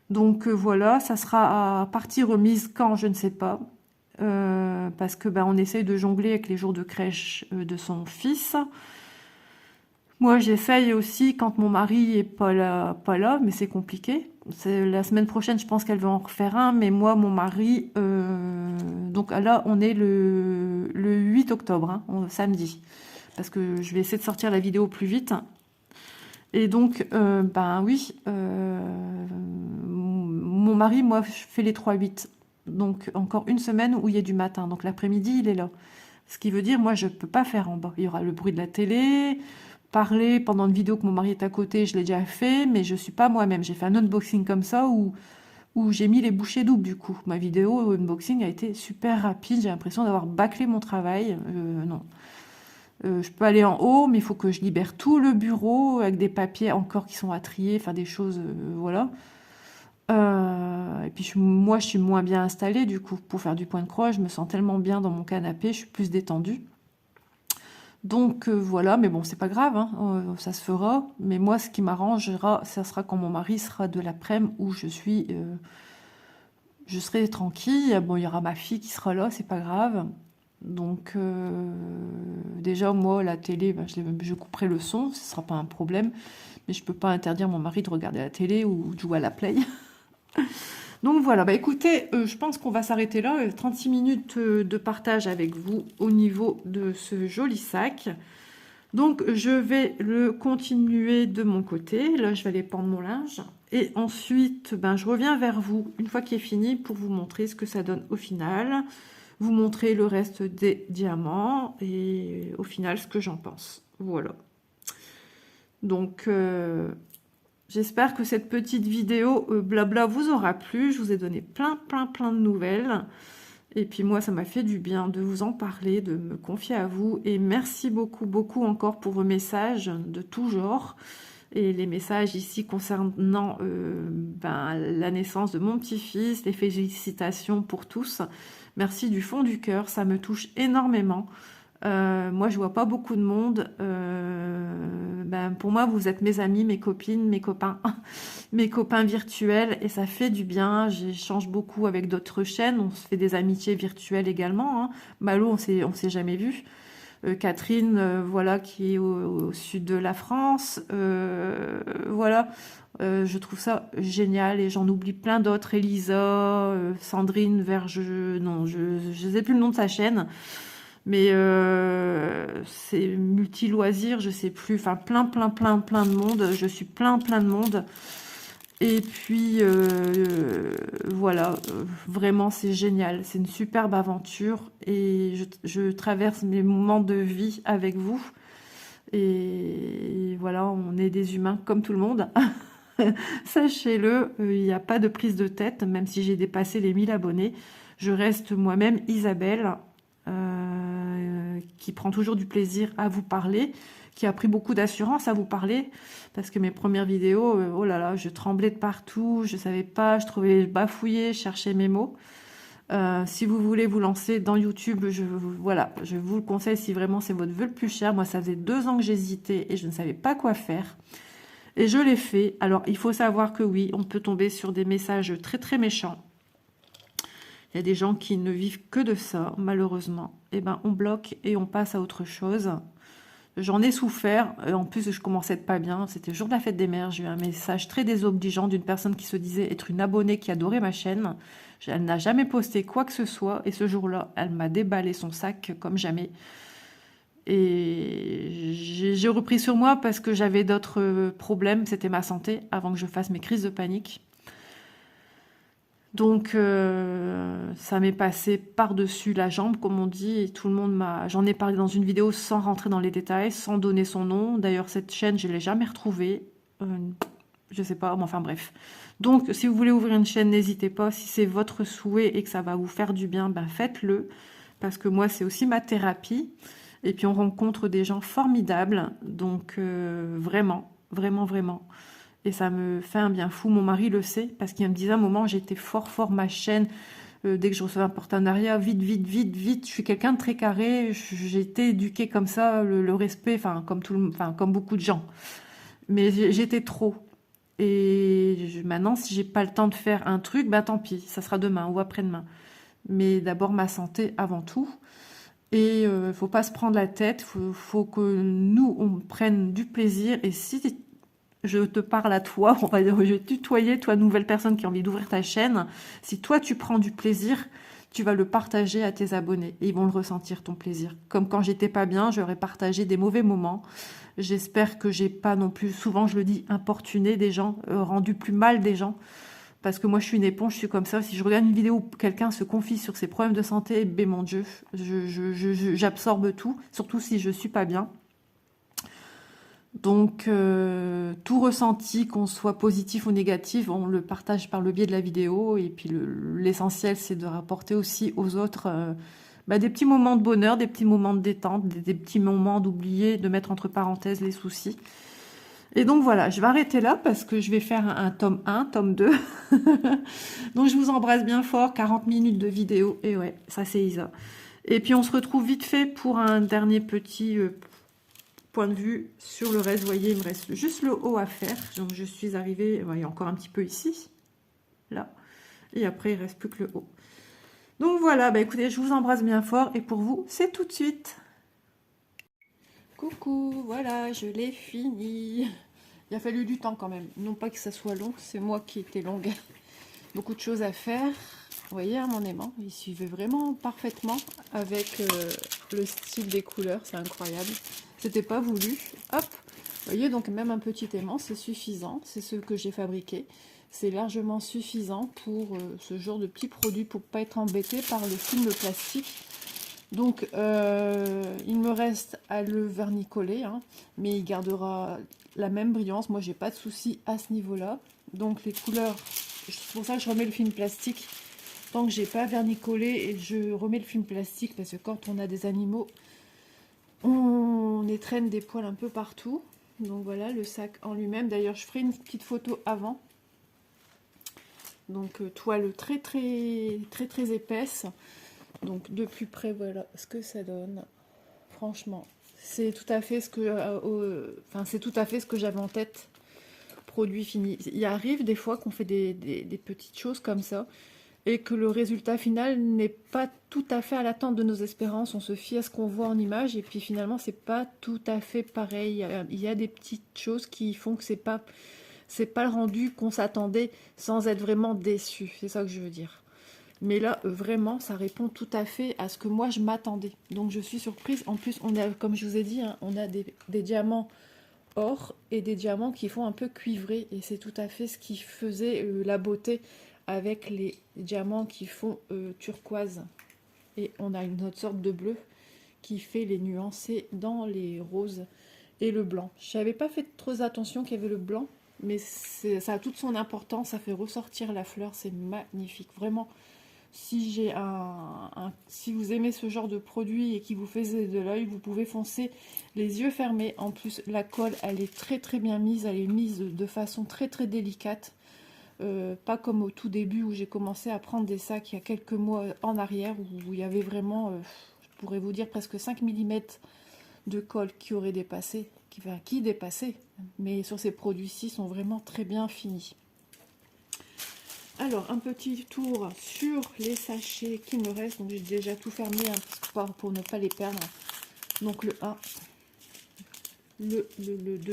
Donc voilà, ça sera à partie remise quand, je ne sais pas. Parce que on essaye de jongler avec les jours de crèche de son fils. Moi, j'essaye aussi quand mon mari est pas là, mais c'est compliqué. La semaine prochaine, je pense qu'elle va en refaire un, mais moi, mon mari... donc là, on est le 8 octobre, samedi. Parce que je vais essayer de sortir la vidéo plus vite. Et donc, oui, mon mari, moi, je fais les 3-8. Donc, encore une semaine où il y a du matin. Donc, l'après-midi, il est là. Ce qui veut dire, moi, je peux pas faire en bas. Il y aura le bruit de la télé... Parler pendant une vidéo que mon mari est à côté, je l'ai déjà fait, mais je suis pas moi-même. J'ai fait un unboxing comme ça où j'ai mis les bouchées doubles du coup. Ma vidéo unboxing a été super rapide, j'ai l'impression d'avoir bâclé mon travail. Non. Je peux aller en haut, mais il faut que je libère tout le bureau avec des papiers encore qui sont à trier, enfin des choses, voilà. Et puis moi, je suis moins bien installée du coup pour faire du point de croix. Je me sens tellement bien dans mon canapé, je suis plus détendue. Donc voilà, mais bon, c'est pas grave, hein, ça se fera. Mais moi, ce qui m'arrangera, ça sera quand mon mari sera de l'après-midi où je serai tranquille. Bon, il y aura ma fille qui sera là, c'est pas grave. Donc déjà, moi, la télé, ben, je couperai le son, ce sera pas un problème. Mais je peux pas interdire mon mari de regarder la télé ou de jouer à la play. Donc voilà, bah écoutez, je pense qu'on va s'arrêter là. 36 minutes de partage avec vous au niveau de ce joli sac. Donc je vais le continuer de mon côté. Là, je vais aller pendre mon linge. Et ensuite, ben, je reviens vers vous une fois qu'il est fini pour vous montrer ce que ça donne au final. Vous montrer le reste des diamants et au final ce que j'en pense. Voilà. Donc... j'espère que cette petite vidéo blabla vous aura plu. Je vous ai donné plein de nouvelles. Et puis moi, ça m'a fait du bien de vous en parler, de me confier à vous. Et merci beaucoup encore pour vos messages de tout genre. Et les messages ici concernant ben, la naissance de mon petit-fils, les félicitations pour tous. Merci du fond du cœur, ça me touche énormément. Moi, je vois pas beaucoup de monde. Ben, pour moi, vous êtes mes amis, mes copines, mes copains, mes copains virtuels, et ça fait du bien. J'échange beaucoup avec d'autres chaînes. On se fait des amitiés virtuelles également. Hein. Malo, on s'est jamais vu. Catherine, voilà, qui est au sud de la France. Voilà. Je trouve ça génial et j'en oublie plein d'autres. Elisa, Sandrine Verge, non, je ne sais plus le nom de sa chaîne. Mais c'est multi-loisirs, je sais plus, enfin plein de monde, je suis plein de monde. Et puis voilà, vraiment c'est génial, c'est une superbe aventure et je traverse mes moments de vie avec vous. Et voilà, on est des humains comme tout le monde. Sachez-le, il n'y a pas de prise de tête, même si j'ai dépassé les 1000 abonnés. Je reste moi-même Isabelle. Qui prend toujours du plaisir à vous parler, qui a pris beaucoup d'assurance à vous parler, parce que mes premières vidéos, oh là là, je tremblais de partout, je savais pas, je trouvais bafouillé, je cherchais mes mots. Si vous voulez vous lancer dans YouTube, voilà, je vous le conseille si vraiment c'est votre vœu le plus cher. Moi, ça faisait 2 ans que j'hésitais et je ne savais pas quoi faire. Et je l'ai fait. Alors, il faut savoir que oui, on peut tomber sur des messages très méchants. Il y a des gens qui ne vivent que de ça, malheureusement. Eh ben, on bloque et on passe à autre chose. J'en ai souffert. En plus, je commençais à être pas bien. C'était le jour de la fête des mères. J'ai eu un message très désobligeant d'une personne qui se disait être une abonnée qui adorait ma chaîne. Elle n'a jamais posté quoi que ce soit. Et ce jour-là, elle m'a déballé son sac comme jamais. Et j'ai repris sur moi parce que j'avais d'autres problèmes. C'était ma santé avant que je fasse mes crises de panique. Donc, ça m'est passé par-dessus la jambe, comme on dit, et tout le monde m'a... J'en ai parlé dans une vidéo sans rentrer dans les détails, sans donner son nom. D'ailleurs, cette chaîne, je ne l'ai jamais retrouvée. Je sais pas, mais enfin bref. Donc, si vous voulez ouvrir une chaîne, n'hésitez pas. Si c'est votre souhait et que ça va vous faire du bien, ben faites-le. Parce que moi, c'est aussi ma thérapie. Et puis, on rencontre des gens formidables. Donc, vraiment. Et ça me fait un bien fou. Mon mari le sait, parce qu'il me disait à un moment, j'étais fort ma chaîne. Dès que je recevais un partenariat, vite. Je suis quelqu'un de très carré. J'ai été éduquée comme ça, le respect, enfin comme beaucoup de gens. Mais j'étais trop. Et maintenant, si j'ai pas le temps de faire un truc, ben tant pis, ça sera demain ou après-demain. Mais d'abord ma santé avant tout. Et faut pas se prendre la tête. Faut que nous on prenne du plaisir. Et si je te parle à toi, on va dire, je vais tutoyer, toi, nouvelle personne qui a envie d'ouvrir ta chaîne. Si toi, tu prends du plaisir, tu vas le partager à tes abonnés. Et ils vont le ressentir, ton plaisir. Comme quand j'étais pas bien, j'aurais partagé des mauvais moments. J'espère que j'ai pas non plus, souvent je le dis, importuné des gens, rendu plus mal des gens. Parce que moi, je suis une éponge, je suis comme ça. Si je regarde une vidéo où quelqu'un se confie sur ses problèmes de santé, ben mon Dieu, j'absorbe tout, surtout si je suis pas bien. Donc, tout ressenti, qu'on soit positif ou négatif, on le partage par le biais de la vidéo. Et puis, l'essentiel, c'est de rapporter aussi aux autres des petits moments de bonheur, des petits moments de détente, des petits moments d'oublier, de mettre entre parenthèses les soucis. Et donc voilà, je vais arrêter là parce que je vais faire un tome 1, tome 2. Donc je vous embrasse bien fort, 40 minutes de vidéo. Et ouais, ça c'est Isa. Et puis on se retrouve vite fait pour un dernier petit point de vue sur le reste. Vous voyez, il me reste juste le haut à faire. Donc je suis arrivée, il y a encore un petit peu ici, là. Et après, il ne reste plus que le haut. Donc voilà, bah écoutez, je vous embrasse bien fort. Et pour vous, c'est tout de suite. Coucou, voilà, je l'ai fini. Il a fallu du temps quand même. Non pas que ça soit long, c'est moi qui étais longue. Beaucoup de choses à faire. Vous voyez, mon aimant, il suivait vraiment parfaitement avec le style des couleurs. C'est incroyable. C'était pas voulu. Hop, vous voyez, donc même un petit aimant, c'est suffisant. C'est ce que j'ai fabriqué. C'est largement suffisant pour ce genre de petits produits, pour ne pas être embêté par le film plastique. Donc, il me reste à le vernicoller, hein, mais il gardera la même brillance. Moi, j'ai pas de souci à ce niveau-là. Donc, les couleurs, c'est pour ça que je remets le film plastique. Tant que j'ai pas vernicolé, et je remets le film plastique, parce que quand on a des animaux, on étraîne des poils un peu partout. Donc voilà, le sac en lui-même. D'ailleurs, je ferai une petite photo avant. Donc, toile très épaisse. Donc de plus près, voilà ce que ça donne. Franchement, c'est tout à fait ce que, c'est tout à fait ce que j'avais en tête. Produit fini. Il arrive des fois qu'on fait des petites choses comme ça et que le résultat final n'est pas tout à fait à l'attente de nos espérances. On se fie à ce qu'on voit en image et puis finalement c'est pas tout à fait pareil. Il y a des petites choses qui font que c'est pas le rendu qu'on s'attendait sans être vraiment déçu. C'est ça que je veux dire. Mais là, vraiment, ça répond tout à fait à ce que moi, je m'attendais. Donc, je suis surprise. En plus, on a, comme je vous ai dit, hein, on a des diamants or et des diamants qui font un peu cuivrés. Et c'est tout à fait ce qui faisait la beauté avec les diamants qui font turquoise. Et on a une autre sorte de bleu qui fait les nuancer dans les roses et le blanc. Je n'avais pas fait trop attention qu'il y avait le blanc, mais ça a toute son importance. Ça fait ressortir la fleur. C'est magnifique. Vraiment. Si si vous aimez ce genre de produit et qui vous fait de l'œil, vous pouvez foncer les yeux fermés. En plus, la colle, elle est très bien mise. Elle est mise de façon très délicate. Pas comme au tout début où j'ai commencé à prendre des sacs il y a quelques mois en arrière où il y avait vraiment, je pourrais vous dire, presque 5 mm de colle qui aurait dépassé, qui dépassait. Mais sur ces produits-ci, sont vraiment très bien finis. Alors, un petit tour sur les sachets qui me restent. Donc, j'ai déjà tout fermé hein, pour ne pas les perdre. Donc, le 1, le 2.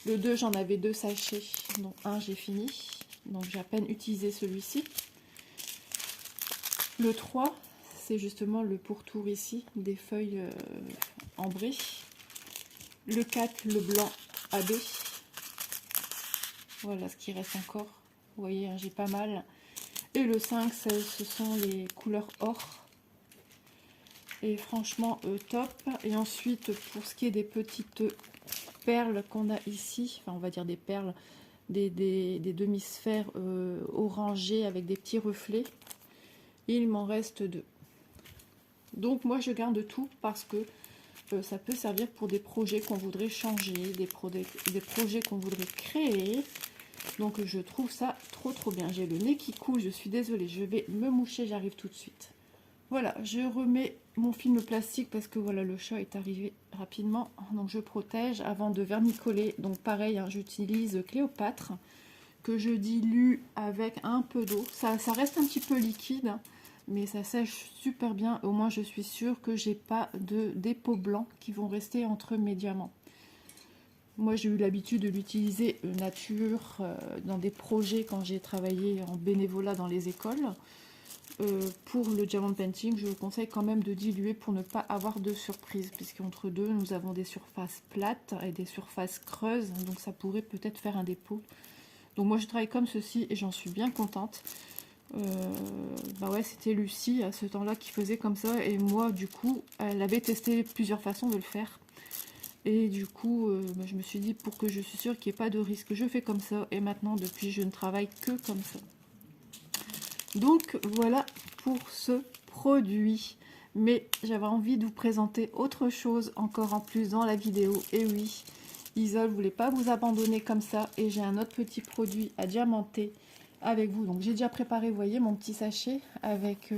Le 2, j'en avais 2 sachets. Donc, un, j'ai fini. Donc, j'ai à peine utilisé celui-ci. Le 3, c'est justement le pourtour ici, des feuilles ambrées. Le 4, le blanc AB. Voilà ce qui reste encore. Vous voyez, hein, j'ai pas mal. Et le 5, ce sont les couleurs or. Et franchement, top. Et ensuite, pour ce qui est des petites perles qu'on a ici, enfin on va dire des perles, des demi-sphères orangées avec des petits reflets, il m'en reste 2. Donc moi, je garde tout parce que ça peut servir pour des projets qu'on voudrait changer, des projets qu'on voudrait créer. Donc je trouve ça trop bien. J'ai le nez qui coule, je suis désolée, je vais me moucher, j'arrive tout de suite. Voilà, je remets mon film plastique parce que voilà, le chat est arrivé rapidement. Donc je protège avant de vernicoler. Donc pareil, hein, j'utilise Cléopâtre que je dilue avec un peu d'eau. Ça reste un petit peu liquide, hein, mais ça sèche super bien. Au moins je suis sûre que j'ai pas de dépôts blancs qui vont rester entre mes diamants. Moi, j'ai eu l'habitude de l'utiliser nature dans des projets quand j'ai travaillé en bénévolat dans les écoles. Pour le diamond painting, je vous conseille quand même de diluer pour ne pas avoir de surprise, puisqu'entre deux, nous avons des surfaces plates et des surfaces creuses, donc ça pourrait peut-être faire un dépôt. Donc moi, je travaille comme ceci et j'en suis bien contente. Bah ouais, c'était Lucie à ce temps-là qui faisait comme ça, et moi, du coup, elle avait testé plusieurs façons de le faire. Et du coup, je me suis dit, pour que je suis sûre qu'il n'y ait pas de risque, je fais comme ça. Et maintenant, depuis, je ne travaille que comme ça. Donc, voilà pour ce produit. Mais j'avais envie de vous présenter autre chose encore en plus dans la vidéo. Et oui, Isole voulait pas vous abandonner comme ça. Et j'ai un autre petit produit à diamanter avec vous. Donc j'ai déjà préparé, vous voyez, mon petit sachet avec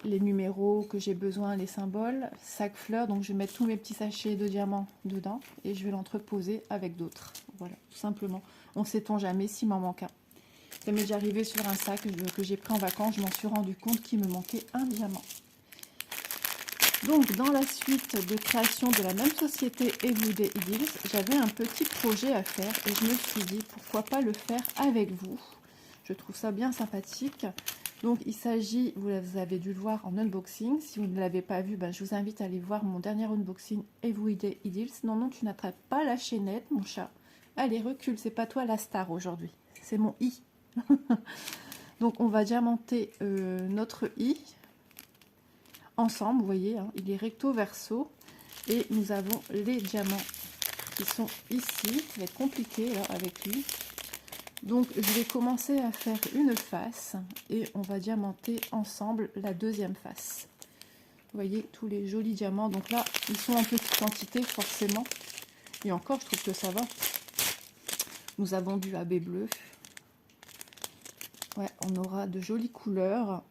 les numéros que j'ai besoin, les symboles, sac fleurs. Donc je vais mettre tous mes petits sachets de diamants dedans et je vais l'entreposer avec d'autres. Voilà, tout simplement. On ne sait-on jamais s'il m'en manque un. Ça m'est déjà arrivé sur un sac que j'ai pris en vacances, je m'en suis rendu compte qu'il me manquait un diamant. Donc dans la suite de création de la même société Everyday Idyls, j'avais un petit projet à faire et je me suis dit pourquoi pas le faire avec vous. Je trouve ça bien sympathique. Donc il s'agit, vous avez dû le voir en unboxing, si vous ne l'avez pas vu, ben, je vous invite à aller voir mon dernier unboxing Everyday Idyls. Non, non, tu n'attrapes pas la chaînette, mon chat. Allez, recule, c'est pas toi la star aujourd'hui, c'est mon i. Donc on va diamanter notre i ensemble, vous voyez, hein, il est recto verso et nous avons les diamants qui sont ici. Ça va être compliqué là, avec lui. Donc je vais commencer à faire une face et on va diamanter ensemble la deuxième face. Vous voyez tous les jolis diamants, donc là ils sont en petite quantité forcément, et encore je trouve que ça va. Nous avons du AB bleu. Ouais, on aura de jolies couleurs.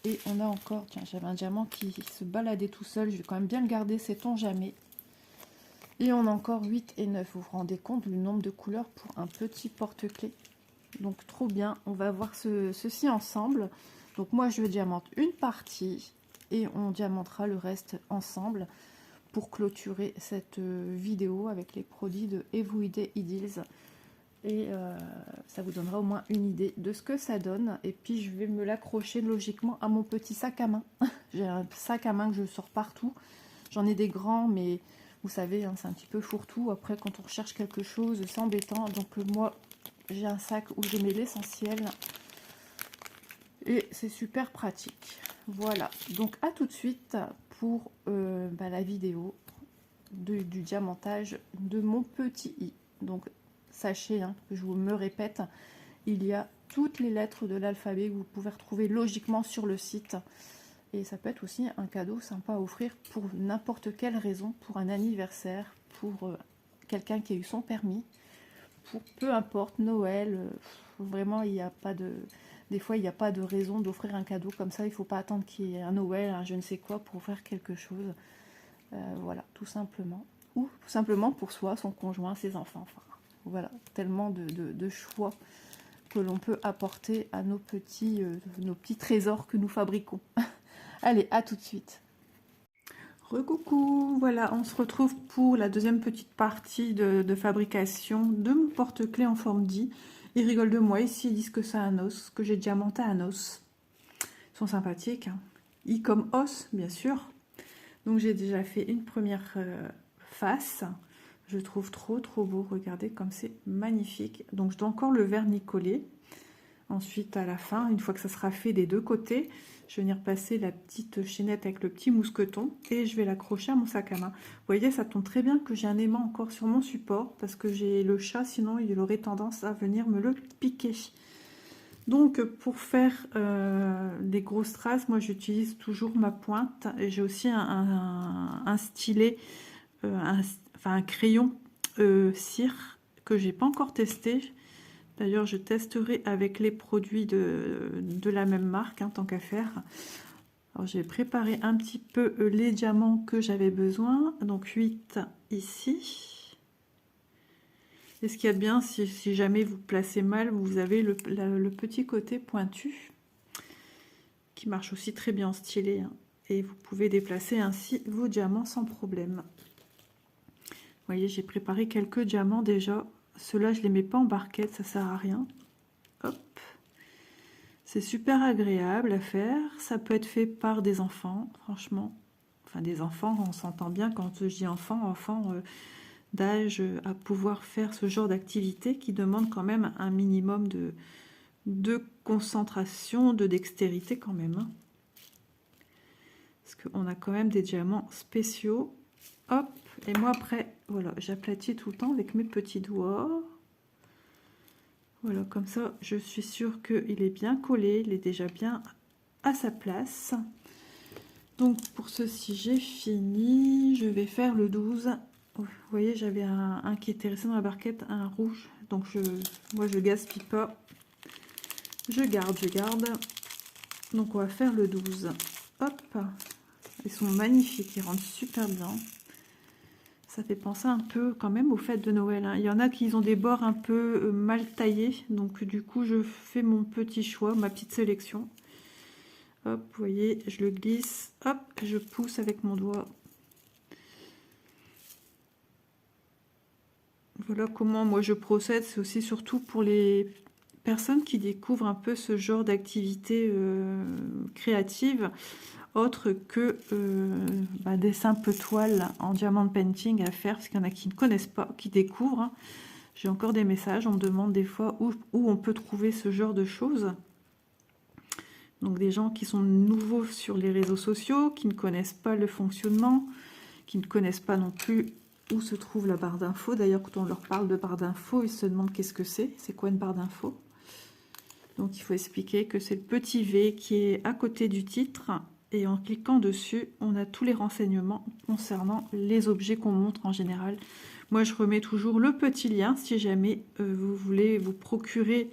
Et on a encore, tiens, j'avais un diamant qui se baladait tout seul. Je vais quand même bien le garder, sait-on jamais. Et on a encore 8 et 9. Vous vous rendez compte du nombre de couleurs pour un petit porte-clés. Donc trop bien. On va voir ceci ensemble. Donc moi, je diamante une partie. Et on diamantera le reste ensemble pour clôturer cette vidéo avec les produits de Everyday Idyls. Et ça vous donnera au moins une idée de ce que ça donne. Et puis je vais me l'accrocher logiquement à mon petit sac à main. J'ai un sac à main que je sors partout. J'en ai des grands, mais vous savez, hein, c'est un petit peu fourre-tout. Après, quand on recherche quelque chose, c'est embêtant. Donc moi, j'ai un sac où je mets l'essentiel. Et c'est super pratique. Voilà. Donc à tout de suite pour la vidéo du diamantage de mon petit i. Donc sachez, hein, que je me répète, il y a toutes les lettres de l'alphabet que vous pouvez retrouver logiquement sur le site. Et ça peut être aussi un cadeau sympa à offrir pour n'importe quelle raison, pour un anniversaire, pour quelqu'un qui a eu son permis, pour peu importe, Noël, vraiment il n'y a pas de... Des fois il n'y a pas de raison d'offrir un cadeau comme ça, il ne faut pas attendre qu'il y ait un Noël, un je ne sais quoi pour faire quelque chose. Voilà, tout simplement. Ou tout simplement pour soi, son conjoint, ses enfants, enfin... Voilà, tellement de choix que l'on peut apporter à nos petits trésors que nous fabriquons. Allez, à tout de suite. Recoucou, voilà, on se retrouve pour la deuxième petite partie de fabrication de mon porte-clés en forme d'I. Ils rigolent de moi ici, ils disent que c'est un os, que j'ai diamanté un os. Ils sont sympathiques, hein. I comme os, bien sûr. Donc j'ai déjà fait une première face. Je trouve trop beau, regardez comme c'est magnifique. Donc je dois encore le vernicoller. Ensuite à la fin, une fois que ça sera fait des deux côtés, je vais venir passer la petite chaînette avec le petit mousqueton et je vais l'accrocher à mon sac à main. Vous voyez, ça tombe très bien que j'ai un aimant encore sur mon support parce que j'ai le chat, sinon il aurait tendance à venir me le piquer. Donc pour faire des grosses traces, moi j'utilise toujours ma pointe et j'ai aussi un stylet, un crayon cire que j'ai pas encore testé. D'ailleurs je testerai avec les produits de la même marque, hein, tant qu'à faire. Alors j'ai préparé un petit peu les diamants que j'avais besoin, donc 8 ici. Et ce qu'il y a de bien, si jamais vous placez mal, vous avez le petit côté pointu qui marche aussi très bien en stylet, hein, et vous pouvez déplacer ainsi vos diamants sans problème. Vous voyez, j'ai préparé quelques diamants déjà. Ceux-là, je les mets pas en barquette, ça sert à rien. Hop. C'est super agréable à faire. Ça peut être fait par des enfants, franchement. Enfin, des enfants, on s'entend bien quand je dis enfants, d'âge à pouvoir faire ce genre d'activité qui demande quand même un minimum de concentration, de dextérité quand même, hein. Parce qu'on a quand même des diamants spéciaux. Hop. Et moi après, voilà, j'aplatis tout le temps avec mes petits doigts. Voilà, comme ça, je suis sûre qu'il est bien collé, il est déjà bien à sa place. Donc pour ceci, j'ai fini. Je vais faire le 12 Vous voyez, j'avais un qui était resté dans la barquette, un rouge. Donc moi je gaspille pas. Je garde, je garde. Donc on va faire le 12. Hop. Ils sont magnifiques, ils rentrent super bien. Ça fait penser un peu quand même aux fêtes de Noël, hein. Il y en a qui ont des bords un peu mal taillés. Donc du coup je fais mon petit choix, ma petite sélection. Hop, vous voyez, je le glisse. Hop, je pousse avec mon doigt. Voilà comment moi je procède. C'est aussi surtout pour les personnes qui découvrent un peu ce genre d'activité créative, autre que des simples toiles en diamant painting à faire, parce qu'il y en a qui ne connaissent pas, qui découvrent, hein. J'ai encore des messages, on me demande des fois où on peut trouver ce genre de choses. Donc des gens qui sont nouveaux sur les réseaux sociaux, qui ne connaissent pas le fonctionnement, qui ne connaissent pas non plus où se trouve la barre d'infos. D'ailleurs, quand on leur parle de barre d'infos, ils se demandent qu'est-ce que c'est quoi une barre d'infos. Donc il faut expliquer que c'est le petit V qui est à côté du titre, et en cliquant dessus, on a tous les renseignements concernant les objets qu'on montre en général. Moi, je remets toujours le petit lien si jamais vous voulez vous procurer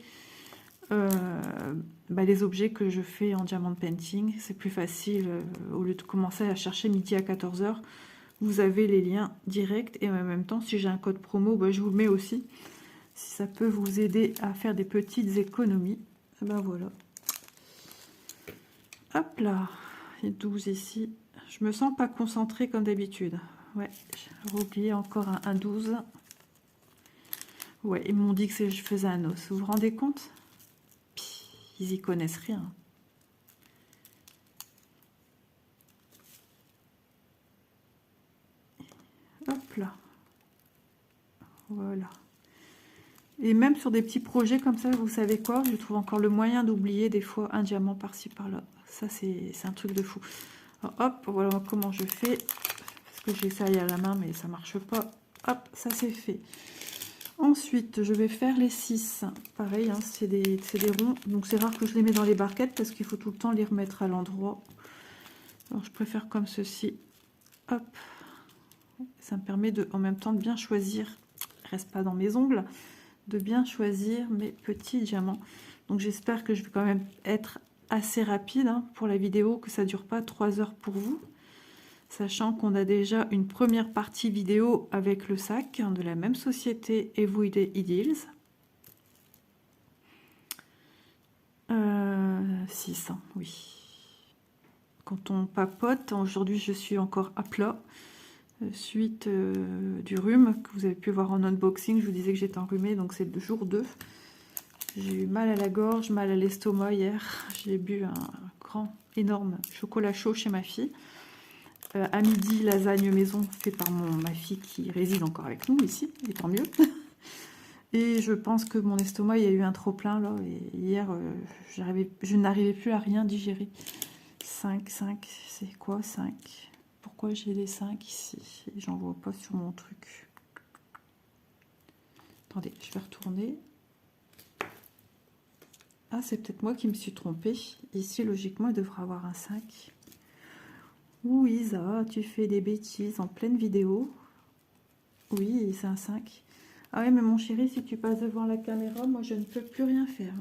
les objets que je fais en diamant painting. C'est plus facile, au lieu de commencer à chercher midi à 14 h. Vous avez les liens directs, et en même temps, si j'ai un code promo, je vous le mets aussi. Si ça peut vous aider à faire des petites économies. Voilà. Hop là, il y a 12 ici. Je me sens pas concentrée comme d'habitude. Ouais, j'ai oublié encore un 12. Ouais, ils m'ont dit que je faisais un os. Vous vous rendez compte? Ils y connaissent rien. Hop là. Voilà. Et même sur des petits projets comme ça, vous savez quoi? Je trouve encore le moyen d'oublier des fois un diamant par-ci par-là. Ça, c'est un truc de fou. Alors, hop, voilà comment je fais. Parce que j'essaye à la main, mais ça marche pas. Hop, ça c'est fait. Ensuite, je vais faire les 6. Pareil, hein, c'est des ronds. Donc c'est rare que je les mets dans les barquettes parce qu'il faut tout le temps les remettre à l'endroit. Alors je préfère comme ceci. Hop. Ça me permet en même temps de bien choisir. Reste pas dans mes ongles. De bien choisir mes petits diamants. Donc j'espère que je vais quand même être assez rapide, hein, pour la vidéo, que ça dure pas 3 heures pour vous, sachant qu'on a déjà une première partie vidéo avec le sac, hein, de la même société, Everyday Ideals. 6, hein, oui. Quand on papote, aujourd'hui je suis encore à plat, suite du rhume que vous avez pu voir en unboxing. Je vous disais que j'étais enrhumée, donc c'est le jour 2. J'ai eu mal à la gorge, mal à l'estomac hier. J'ai bu un grand, énorme chocolat chaud chez ma fille. À midi, lasagne maison fait par ma fille qui réside encore avec nous ici, et tant mieux. Et je pense que mon estomac, il y a eu un trop plein là. Et hier, je n'arrivais plus à rien digérer. 5, c'est quoi 5? Pourquoi j'ai les 5 ici? J'en vois pas sur mon truc. Attendez, je vais retourner. Ah, c'est peut-être moi qui me suis trompée. Ici, logiquement, il devrait avoir un 5. Ouh, Isa, tu fais des bêtises en pleine vidéo. Oui, c'est un 5. Ah oui, mais mon chéri, si tu passes devant la caméra, moi, je ne peux plus rien faire.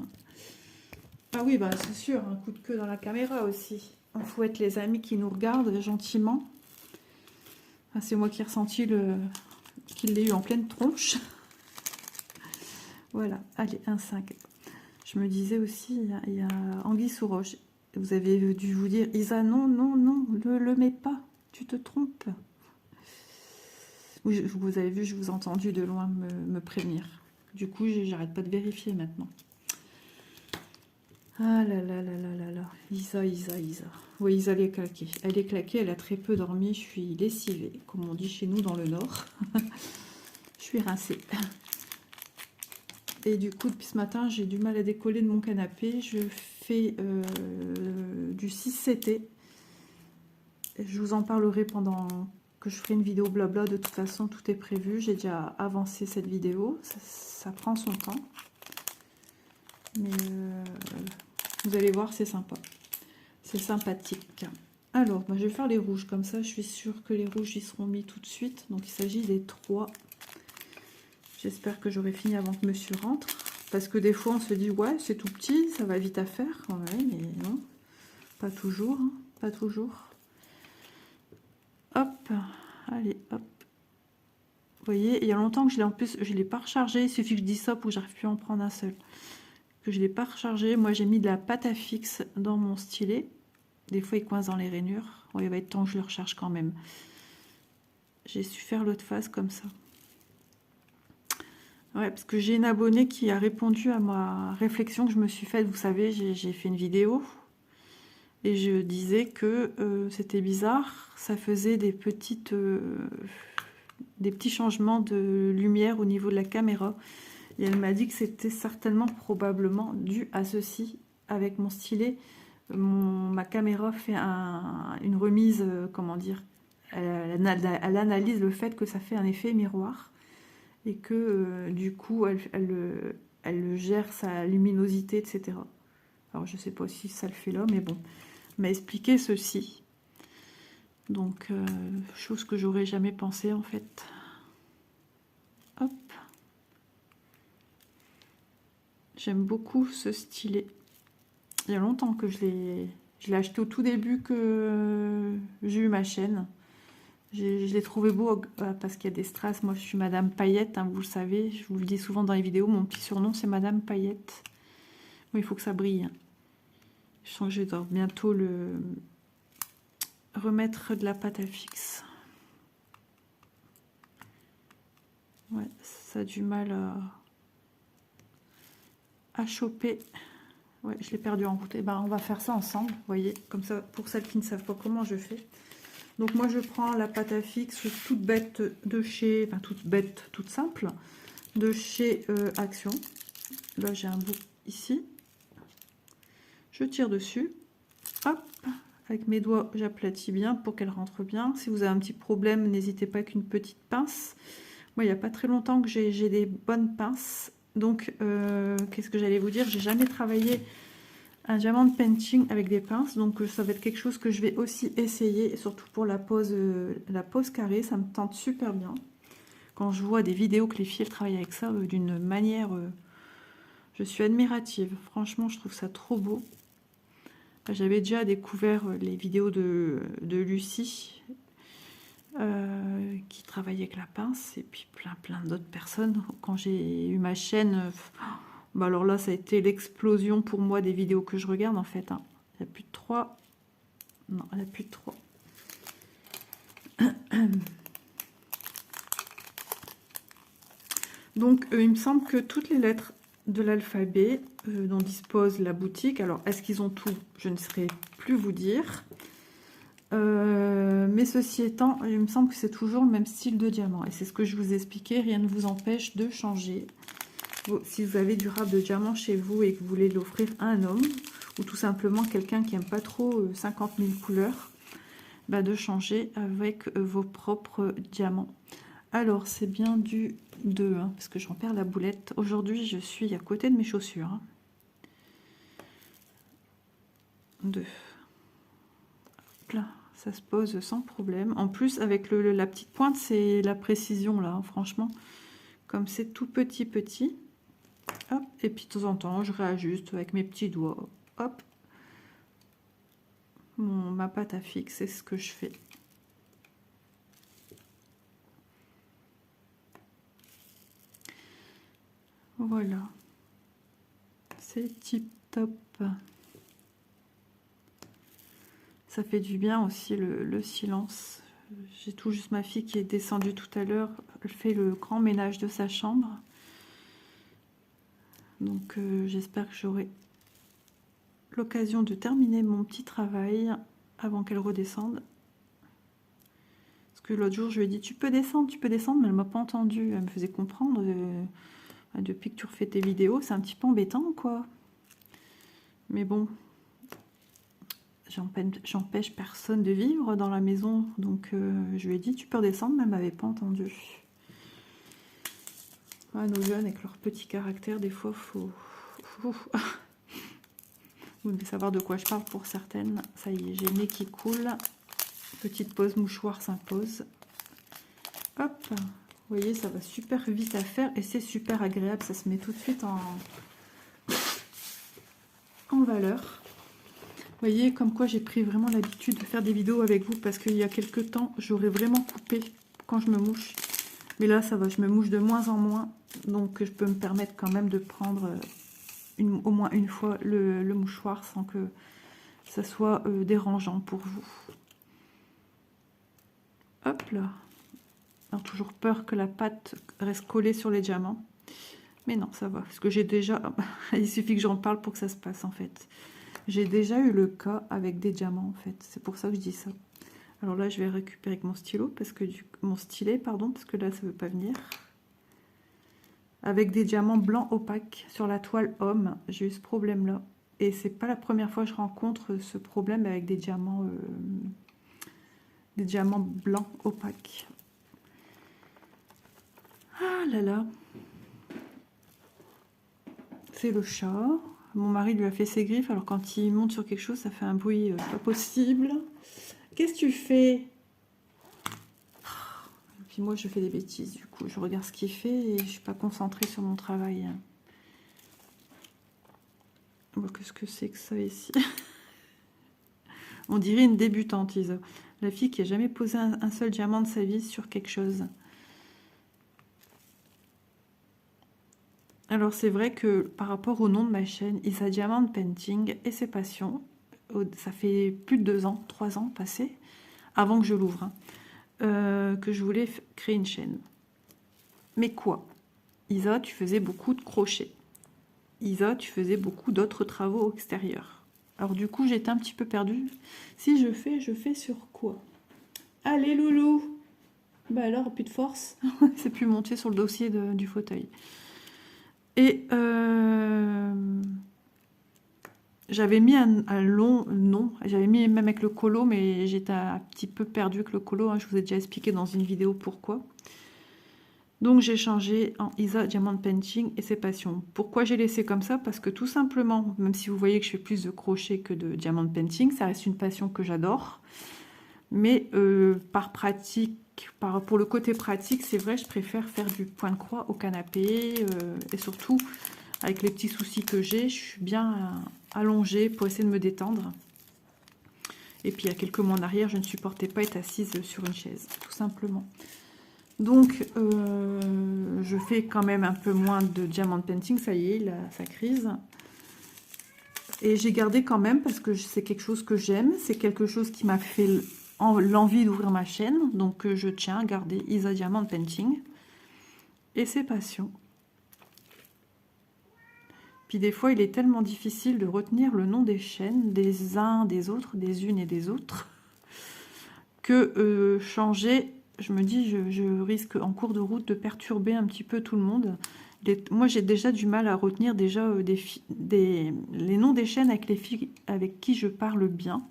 Ah oui, c'est sûr, un coup de queue dans la caméra aussi. Il faut être les amis qui nous regardent gentiment. Ah, c'est moi qui ai ressenti qu'il l'ait eu en pleine tronche. Voilà, allez, un 5. Je me disais aussi, il y a Anguille sous roche. Vous avez dû vous dire, Isa, non, non, non, ne le mets pas, tu te trompes. Vous avez vu, je vous ai entendu de loin me prévenir. Du coup, j'arrête pas de vérifier maintenant. Ah là là là là là là. Isa. Oui, Isa, elle est claquée. Elle est claquée, elle a très peu dormi. Je suis lessivée, comme on dit chez nous dans le Nord. Je suis rincée. Et du coup, depuis ce matin, j'ai du mal à décoller de mon canapé. Je fais du 6CT. Je vous en parlerai pendant que je ferai une vidéo blabla. De toute façon, tout est prévu. J'ai déjà avancé cette vidéo. Ça prend son temps. Mais vous allez voir, c'est sympa. C'est sympathique. Alors, moi, je vais faire les rouges, comme ça je suis sûre que les rouges y seront mis tout de suite. Donc il s'agit des 3. J'espère que j'aurai fini avant que monsieur rentre. Parce que des fois on se dit ouais c'est tout petit, ça va vite à faire. Ouais, mais non, pas toujours, hein, pas toujours. Hop, allez hop. Vous voyez, il y a longtemps que je l'ai en plus, je ne l'ai pas rechargé. Il suffit que je dise ça pour que j'arrive plus à en prendre un seul. Que je ne l'ai pas rechargé. Moi j'ai mis de la pâte à fixe dans mon stylet. Des fois il coince dans les rainures. Ouais, il va être temps que je le recharge quand même. J'ai su faire l'autre face comme ça. Ouais, parce que j'ai une abonnée qui a répondu à ma réflexion que je me suis faite. Vous savez, j'ai fait une vidéo et je disais que c'était bizarre. Ça faisait des petits changements de lumière au niveau de la caméra. Et elle m'a dit que c'était certainement, probablement dû à ceci. Avec mon stylet, ma caméra fait une remise, comment dire, elle analyse le fait que ça fait un effet miroir. Et que du coup elle gère sa luminosité, etc. Alors je sais pas si ça le fait là, mais bon, elle m'a expliqué ceci. Donc chose que j'aurais jamais pensé en fait. Hop, j'aime beaucoup ce stylet. Il y a longtemps que je l'ai acheté au tout début que j'ai eu ma chaîne. Je l'ai trouvé beau parce qu'il y a des strass. Moi, je suis Madame Paillette, hein, vous le savez. Je vous le dis souvent dans les vidéos. Mon petit surnom, c'est Madame Paillette. Bon, il faut que ça brille. Je sens que je dois bientôt le remettre de la pâte à fixe. Ouais, ça a du mal à choper. Ouais, je l'ai perdu en route. Et ben, on va faire ça ensemble, vous voyez, comme ça, pour celles qui ne savent pas comment je fais. Donc moi, je prends la pâte à fixe toute bête de chez, enfin toute bête, toute simple, de chez Action. Là, j'ai un bout ici. Je tire dessus. Hop, avec mes doigts, j'aplatis bien pour qu'elle rentre bien. Si vous avez un petit problème, n'hésitez pas avec une petite pince. Moi, il n'y a pas très longtemps que j'ai des bonnes pinces. Donc, qu'est-ce que j'allais vous dire? J'ai jamais travaillé un diamant painting avec des pinces, donc ça va être quelque chose que je vais aussi essayer, surtout pour la pose carrée, ça me tente super bien. Quand je vois des vidéos que les filles travaillent avec ça d'une manière, je suis admirative. Franchement, je trouve ça trop beau. J'avais déjà découvert les vidéos de Lucie, qui travaillait avec la pince, et puis plein d'autres personnes. Quand j'ai eu ma chaîne... bah alors là, ça a été l'explosion pour moi des vidéos que je regarde en fait. Hein. Il n'y a plus de 3. Non, il n'y a plus de 3. Donc, il me semble que toutes les lettres de l'alphabet dont dispose la boutique, alors est-ce qu'ils ont tout? Je ne saurais plus vous dire. Mais ceci étant, il me semble que c'est toujours le même style de diamant. Et c'est ce que je vous expliquais, rien ne vous empêche de changer. Si vous avez du râpe de diamant chez vous et que vous voulez l'offrir à un homme, ou tout simplement quelqu'un qui n'aime pas trop 50 000 couleurs, bah de changer avec vos propres diamants. Alors, c'est bien du 2, hein, parce que j'en perds la boulette. Aujourd'hui, je suis à côté de mes chaussures. Hein. 2. Hop là, ça se pose sans problème. En plus, avec la petite pointe, c'est la précision là, hein, franchement. Comme c'est tout petit. Hop, et puis de temps en temps, je réajuste avec mes petits doigts. Hop. Ma pâte à fixe, c'est ce que je fais. Voilà. C'est tip top. Ça fait du bien aussi le silence. J'ai tout juste ma fille qui est descendue tout à l'heure. Elle fait le grand ménage de sa chambre. Donc j'espère que j'aurai l'occasion de terminer mon petit travail avant qu'elle redescende. Parce que l'autre jour je lui ai dit tu peux descendre, mais elle m'a pas entendu. Elle me faisait comprendre depuis que tu refais tes vidéos, c'est un petit peu embêtant quoi. Mais bon, j'empêche personne de vivre dans la maison, donc je lui ai dit tu peux redescendre, mais elle m'avait pas entendu. Ah, nos jeunes avec leur petit caractère, des fois faut Vous devez savoir de quoi je parle pour certaines. Ça y est, j'ai le nez qui coule. Petite pause mouchoir s'impose. Hop, vous voyez, ça va super vite à faire et c'est super agréable. Ça se met tout de suite en valeur. Vous voyez, comme quoi j'ai pris vraiment l'habitude de faire des vidéos avec vous parce qu'il y a quelques temps, j'aurais vraiment coupé quand je me mouche. Mais là, ça va, je me mouche de moins en moins. Donc, je peux me permettre quand même de prendre au moins une fois le mouchoir sans que ça soit dérangeant pour vous. Hop là. Alors, toujours peur que la pâte reste collée sur les diamants. Mais non, ça va. Parce que j'ai déjà... Il suffit que j'en parle pour que ça se passe, en fait. J'ai déjà eu le cas avec des diamants, en fait. C'est pour ça que je dis ça. Alors là, je vais récupérer avec mon stylo, parce que mon stylet, pardon, parce que là, ça ne veut pas venir. Avec des diamants blancs opaques sur la toile homme, j'ai eu ce problème-là. Et c'est pas la première fois que je rencontre ce problème avec des diamants blancs opaques. Ah là là. C'est le chat. Mon mari lui a fait ses griffes, alors quand il monte sur quelque chose, ça fait un bruit pas possible. Qu'est-ce que tu fais? Et puis moi, je fais des bêtises, du coup. Je regarde ce qu'il fait et je suis pas concentrée sur mon travail. Bon, qu'est-ce que c'est que ça ici? On dirait une débutante, Isa. La fille qui a jamais posé un seul diamant de sa vie sur quelque chose. Alors c'est vrai que par rapport au nom de ma chaîne, Isa Diamond Painting et ses passions, ça fait plus de 2 ans, 3 ans passés, avant que je l'ouvre, hein, que je voulais créer une chaîne. Mais quoi? Isa, tu faisais beaucoup de crochets. Isa, tu faisais beaucoup d'autres travaux extérieurs. Alors du coup, j'étais un petit peu perdue. Si je fais sur quoi? Allez loulou! Bah alors, plus de force. C'est plus monter sur le dossier du fauteuil. Et j'avais mis un long nom, j'avais mis même avec le colo, mais j'étais un petit peu perdue avec le colo, hein. Je vous ai déjà expliqué dans une vidéo pourquoi. Donc j'ai changé en Isa Diamond Painting et ses passions. Pourquoi j'ai laissé comme ça? Parce que tout simplement, même si vous voyez que je fais plus de crochet que de Diamond Painting, ça reste une passion que j'adore. Mais par pratique, pour le côté pratique, c'est vrai, je préfère faire du point de croix au canapé. Et surtout, avec les petits soucis que j'ai, je suis bien allongée pour essayer de me détendre. Et puis, il y a quelques mois en arrière, je ne supportais pas être assise sur une chaise, tout simplement. Donc, je fais quand même un peu moins de diamond painting, ça y est, là, ça crise. Et j'ai gardé quand même, parce que c'est quelque chose que j'aime, c'est quelque chose qui m'a fait l'envie d'ouvrir ma chaîne, donc je tiens à garder Isa Diamond Painting et ses passions. Puis des fois, il est tellement difficile de retenir le nom des chaînes, des uns, des autres, des unes et des autres, que changer, je me dis, je risque en cours de route de perturber un petit peu tout le monde. Moi, j'ai déjà du mal à retenir déjà les noms des chaînes avec les filles avec qui je parle bien.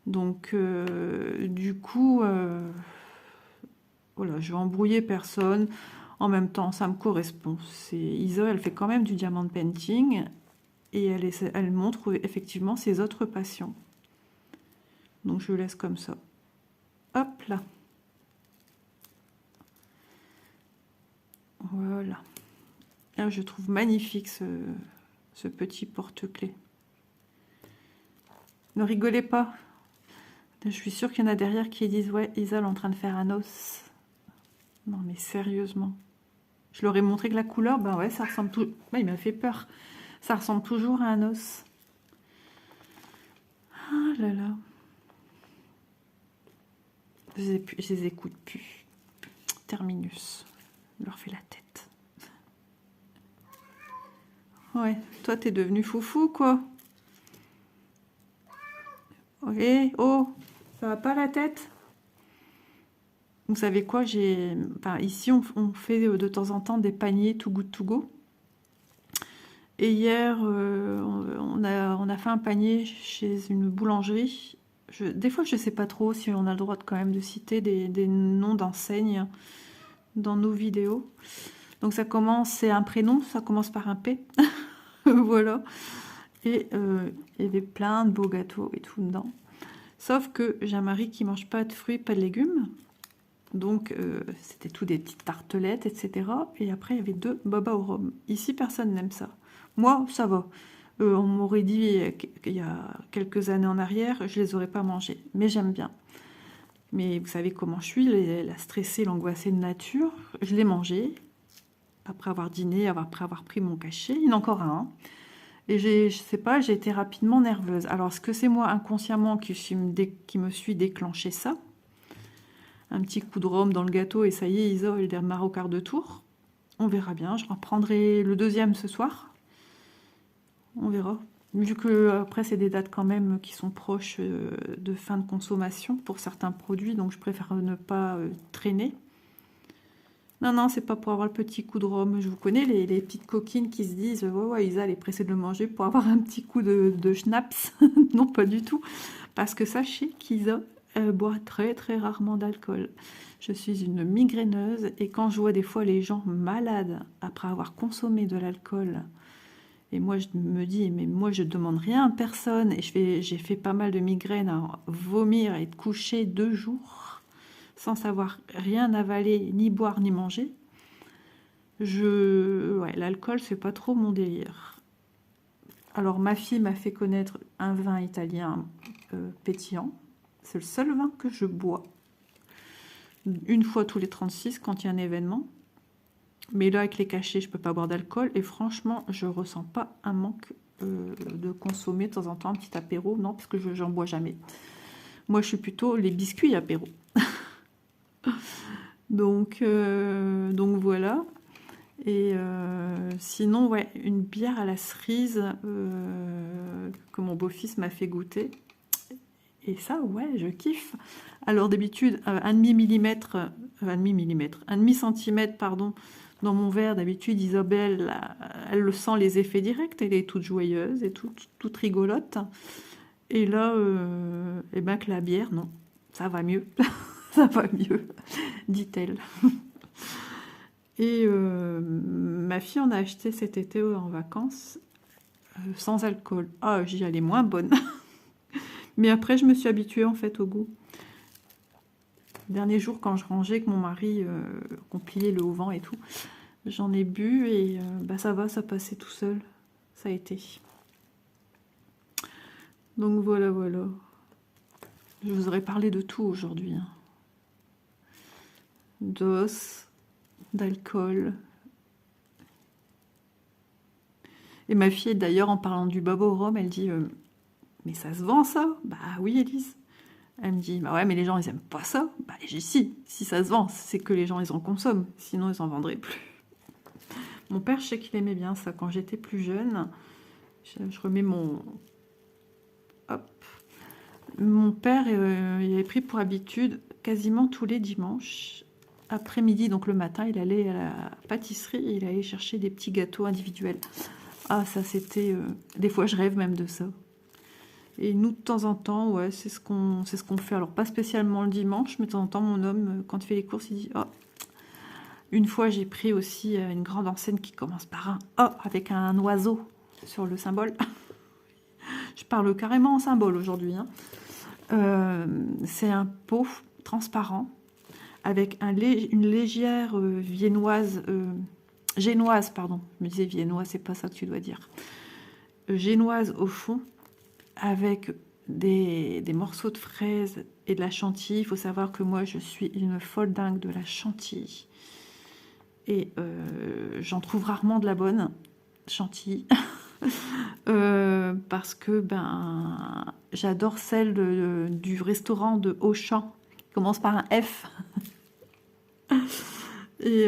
Donc, du coup, voilà, je vais embrouiller personne. En même temps, ça me correspond. Isa, elle fait quand même du diamond painting et elle montre effectivement ses autres passions. Donc, je laisse comme ça. Hop là. Voilà. Là, je trouve magnifique ce petit porte-clés. Ne rigolez pas. Je suis sûre qu'il y en a derrière qui disent « Ouais, Isa est en train de faire un os. » Non, mais sérieusement. Je leur ai montré que la couleur, ben ouais, ça ressemble tout... Ouais, il m'a fait peur. Ça ressemble toujours à un os. Ah là là. Je les écoute plus. Terminus. Je leur fais la tête. Ouais, toi, t'es devenu foufou, quoi. Ok, oh, ça va pas la tête? Vous savez quoi, ici, on fait de temps en temps des paniers Too Good To Go. Et hier, on a fait un panier chez une boulangerie. Des fois, je ne sais pas trop si on a le droit quand même de citer des noms d'enseignes dans nos vidéos. Donc, c'est un prénom, ça commence par un P. Voilà. Et il y avait plein de beaux gâteaux et tout dedans. Sauf que j'ai un mari qui mange pas de fruits, pas de légumes. Donc, c'était tout des petites tartelettes, etc. Et après, il y avait 2 baba au rhum. Ici, personne n'aime ça. Moi, ça va. On m'aurait dit qu'il y a quelques années en arrière, je les aurais pas mangés. Mais j'aime bien. Mais vous savez comment je suis, la stressée, l'angoissée de nature. Je l'ai mangé. Après avoir dîné, après avoir pris mon cachet. Il y en a encore un. Et je sais pas, j'ai été rapidement nerveuse. Alors, est-ce que c'est moi inconsciemment qui me suis déclenché ça? Un petit coup de rhum dans le gâteau et ça y est, Isa, elle démarre au quart de tour. On verra bien. Je reprendrai le 2e ce soir. On verra. Vu que après c'est des dates quand même qui sont proches de fin de consommation pour certains produits, donc je préfère ne pas traîner. Non, non, c'est pas pour avoir le petit coup de rhum. Je vous connais, les petites coquines qui se disent ouais, ouais, Isa, elle est pressée de le manger pour avoir un petit coup de schnapps. Non, pas du tout. Parce que sachez qu'Isa, elle boit très très rarement d'alcool. Je suis une migraineuse et quand je vois des fois les gens malades après avoir consommé de l'alcool, et moi je me dis mais moi je demande rien à personne et j'ai fait pas mal de migraines à vomir et de coucher 2 jours sans savoir rien avaler, ni boire ni manger. Ouais, l'alcool c'est pas trop mon délire. Alors ma fille m'a fait connaître un vin italien pétillant. C'est le seul vin que je bois. Une fois tous les 36 quand il y a un événement. Mais là, avec les cachets, je peux pas boire d'alcool. Et franchement, je ressens pas un manque de consommer de temps en temps un petit apéro. Non, parce que j'en bois jamais. Moi, je suis plutôt les biscuits apéro. donc voilà. Et sinon, ouais, une bière à la cerise que mon beau-fils m'a fait goûter. Et ça, ouais, je kiffe. Alors d'habitude, 1,5 centimètre, pardon, dans mon verre. D'habitude, Isabelle, elle le sent les effets directs. Elle est toute joyeuse et toute rigolote. Et là, eh ben que la bière, non, ça va mieux. Ça va mieux, dit-elle. Et ma fille en a acheté cet été en vacances, sans alcool. Ah, j'y allais moins bonne. Mais après, je me suis habituée en fait au goût. Dernier jour, quand je rangeais avec mon mari, qu'on pliait le auvent et tout, j'en ai bu et bah ça va, ça passait tout seul. Ça a été. Donc voilà, voilà. Je vous aurais parlé de tout aujourd'hui. Hein. D'os, d'alcool. Et ma fille, d'ailleurs, en parlant du baba au rhum, elle dit mais ça se vend ça? Bah oui, Élise. Elle me dit, bah ouais, mais les gens, ils aiment pas ça. Bah j'ai si ça se vend, c'est que les gens, ils en consomment. Sinon, ils en vendraient plus. Mon père, je sais qu'il aimait bien ça. Quand j'étais plus jeune, je remets mon... Hop. Mon père, il avait pris pour habitude, quasiment tous les dimanches, après-midi, donc le matin, il allait à la pâtisserie et il allait chercher des petits gâteaux individuels. Ah, ça, c'était... Des fois, je rêve même de ça. Et nous, de temps en temps, ouais, c'est ce qu'on fait. Alors, pas spécialement le dimanche, mais de temps en temps, mon homme, quand il fait les courses, il dit « Oh !» Une fois, j'ai pris aussi une grande enseigne qui commence par un « Oh !» avec un oiseau sur le symbole. Je parle carrément en symbole aujourd'hui. Hein. C'est un pot transparent avec une légère génoise, pardon. Je me disais viennoise, c'est pas ça que tu dois dire. Génoise au fond, avec des morceaux de fraises et de la chantilly. Il faut savoir que moi, je suis une folle dingue de la chantilly. Et j'en trouve rarement de la bonne chantilly. Parce que j'adore celle du restaurant de Auchan, qui commence par un F. Et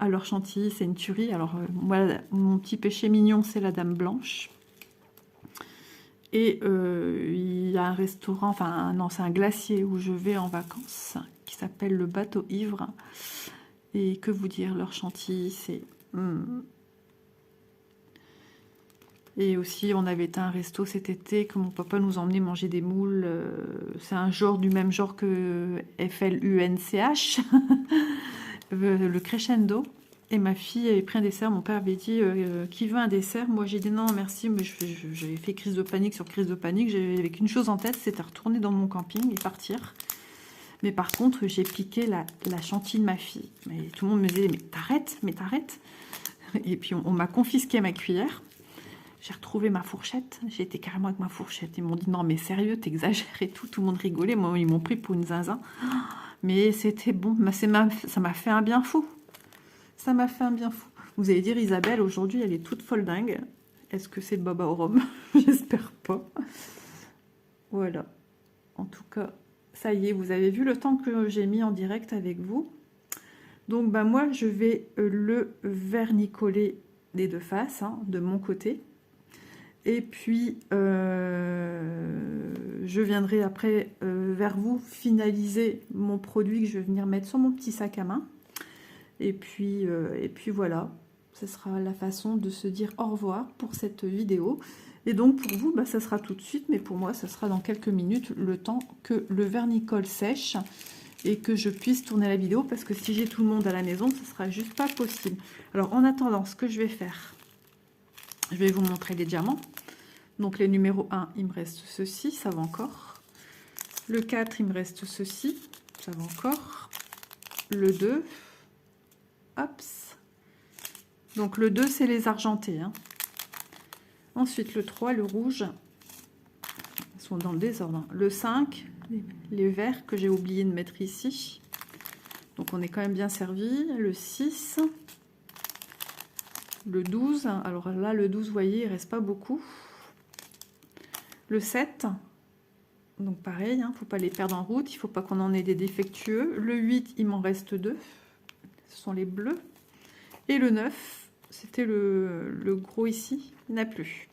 alors chantilly, c'est une tuerie. Alors moi, mon petit péché mignon, c'est la Dame Blanche. Et il y a un restaurant, enfin non, c'est un glacier où je vais en vacances, qui s'appelle le Bateau Ivre. Et que vous dire, leur chantilly, c'est... Et aussi, on avait été à un resto cet été que mon papa nous emmenait manger des moules. C'est un genre du même genre que FLUNCH, le Crescendo. Et ma fille avait pris un dessert. Mon père avait dit qui veut un dessert? Moi j'ai dit non merci, mais j'avais fait crise de panique sur crise de panique. J'avais qu'une chose en tête, c'était retourner dans mon camping et partir. Mais par contre, j'ai piqué la chantilly de ma fille. Mais tout le monde me disait mais t'arrêtes, mais t'arrêtes. Et puis on m'a confisqué ma cuillère. J'ai retrouvé ma fourchette. J'ai été carrément avec ma fourchette. Ils m'ont dit non mais sérieux, t'exagères et tout. Tout le monde rigolait. Moi ils m'ont pris pour une zinzin. Mais c'était bon. Ça m'a fait un bien fou. Ça m'a fait un bien fou. Vous allez dire, Isabelle, aujourd'hui, elle est toute folle dingue. Est-ce que c'est le baba au rhum? J'espère pas. Voilà. En tout cas, ça y est, vous avez vu le temps que j'ai mis en direct avec vous. Donc, bah, moi, je vais le vernicoler des deux faces, hein, de mon côté. Et puis, je viendrai après vers vous finaliser mon produit que je vais venir mettre sur mon petit sac à main. Et puis voilà, ce sera la façon de se dire au revoir pour cette vidéo. Et donc pour vous, bah, ça sera tout de suite, mais pour moi, ça sera dans quelques minutes, le temps que le vernicole sèche et que je puisse tourner la vidéo, parce que si j'ai tout le monde à la maison, ce sera juste pas possible. Alors en attendant, ce que je vais faire, je vais vous montrer les diamants. Donc les numéros 1, il me reste ceci, ça va encore. Le 4, il me reste ceci, ça va encore. Le 2... Hops. Donc le 2, c'est les argentés. Hein. Ensuite, le 3, le rouge. Ils sont dans le désordre. Hein. Le 5, les verts que j'ai oublié de mettre ici. Donc on est quand même bien servi. Le 6. Le 12. Alors là, le 12, vous voyez, il ne reste pas beaucoup. Le 7. Donc pareil, il ne faut pas les perdre en route. Il ne faut pas qu'on en ait des défectueux. Le 8, il m'en reste 2. Ce sont les bleus. Et le 9, c'était le gros ici, il n'y en a plus.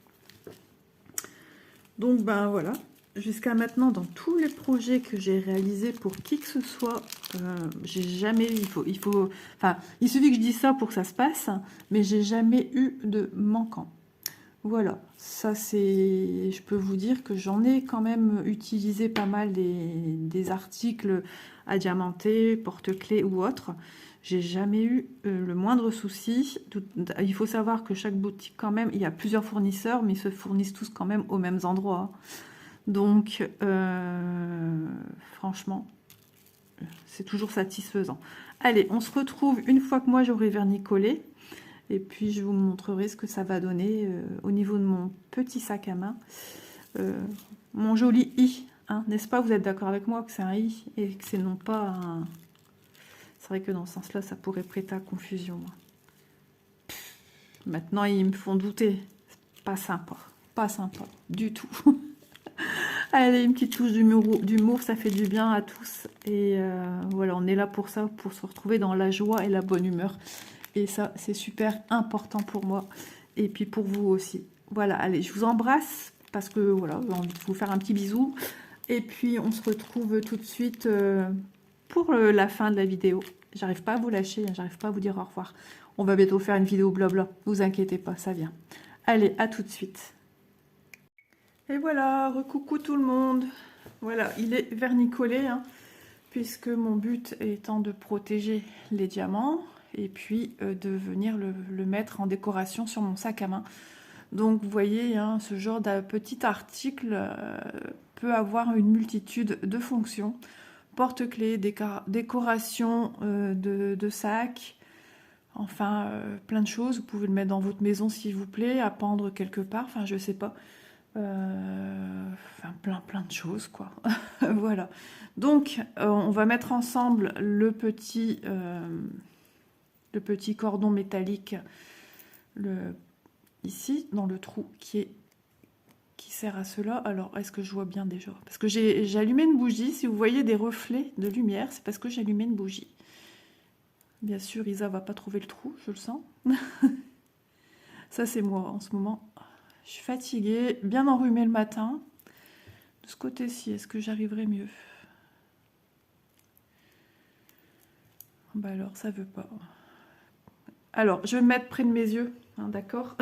Donc ben voilà, jusqu'à maintenant, dans tous les projets que j'ai réalisés pour qui que ce soit, j'ai jamais, enfin, il suffit que je dise ça pour que ça se passe, mais j'ai jamais eu de manquant. Voilà, ça c'est, je peux vous dire que j'en ai quand même utilisé pas mal des articles à diamanter, porte-clés ou autres. J'ai jamais eu le moindre souci. Il faut savoir que chaque boutique, quand même, il y a plusieurs fournisseurs, mais ils se fournissent tous quand même aux mêmes endroits. Donc, franchement, c'est toujours satisfaisant. Allez, on se retrouve une fois que moi j'aurai vernicolé. Et puis, je vous montrerai ce que ça va donner au niveau de mon petit sac à main. Mon joli i, hein, n'est-ce pas? Vous êtes d'accord avec moi que c'est un i et que c'est non pas un... C'est vrai que dans ce sens-là, ça pourrait prêter à confusion. Maintenant, ils me font douter. Pas sympa. Pas sympa du tout. Allez, une petite touche d'humour, ça fait du bien à tous. Et voilà, on est là pour ça, pour se retrouver dans la joie et la bonne humeur. Et ça, c'est super important pour moi. Et puis pour vous aussi. Voilà, allez, je vous embrasse parce que voilà, j'ai envie de vous faire un petit bisou. Et puis, on se retrouve tout de suite pour la fin de la vidéo. J'arrive pas à vous lâcher, j'arrive pas à vous dire au revoir. On va bientôt faire une vidéo blabla, vous inquiétez pas, ça vient. Allez, à tout de suite. Et voilà, recoucou tout le monde. Voilà, il est vernicolé, hein, puisque mon but étant de protéger les diamants et puis de venir le mettre en décoration sur mon sac à main. Donc vous voyez, hein, ce genre de petit article peut avoir une multitude de fonctions. Porte-clés, décoration de sacs, enfin plein de choses. Vous pouvez le mettre dans votre maison s'il vous plaît, à pendre quelque part, enfin je sais pas. Enfin plein de choses quoi. Voilà. Donc on va mettre ensemble le petit cordon métallique ici dans le trou qui sert à cela. Alors, est-ce que je vois bien déjà? Parce que j'ai allumé une bougie. Si vous voyez des reflets de lumière, c'est parce que j'ai allumé une bougie. Bien sûr, Isa va pas trouver le trou, je le sens. Ça, c'est moi en ce moment. Je suis fatiguée, bien enrhumée le matin. De ce côté-ci, est-ce que j'arriverai mieux? Bah alors, ça veut pas. Alors, je vais me mettre près de mes yeux, hein, d'accord?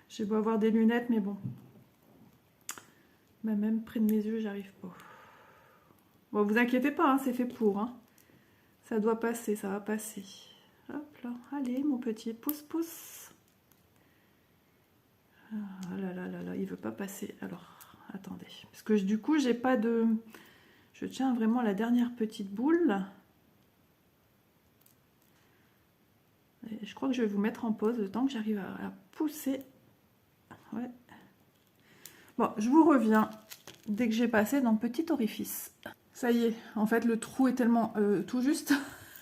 J'ai beau avoir des lunettes, mais bon. Bah, même près de mes yeux, j'arrive pas. Bon, vous inquiétez pas, hein, c'est fait pour. Hein. Ça doit passer, ça va passer. Hop là, allez mon petit, pousse, pousse. Ah là là là là, il veut pas passer. Alors, attendez. Parce que du coup, j'ai pas de... Je tiens vraiment la dernière petite boule. Et je crois que je vais vous mettre en pause le temps que j'arrive à pousser. Ouais. Bon, je vous reviens dès que j'ai passé dans le petit orifice. Ça y est, en fait, le trou est tellement tout juste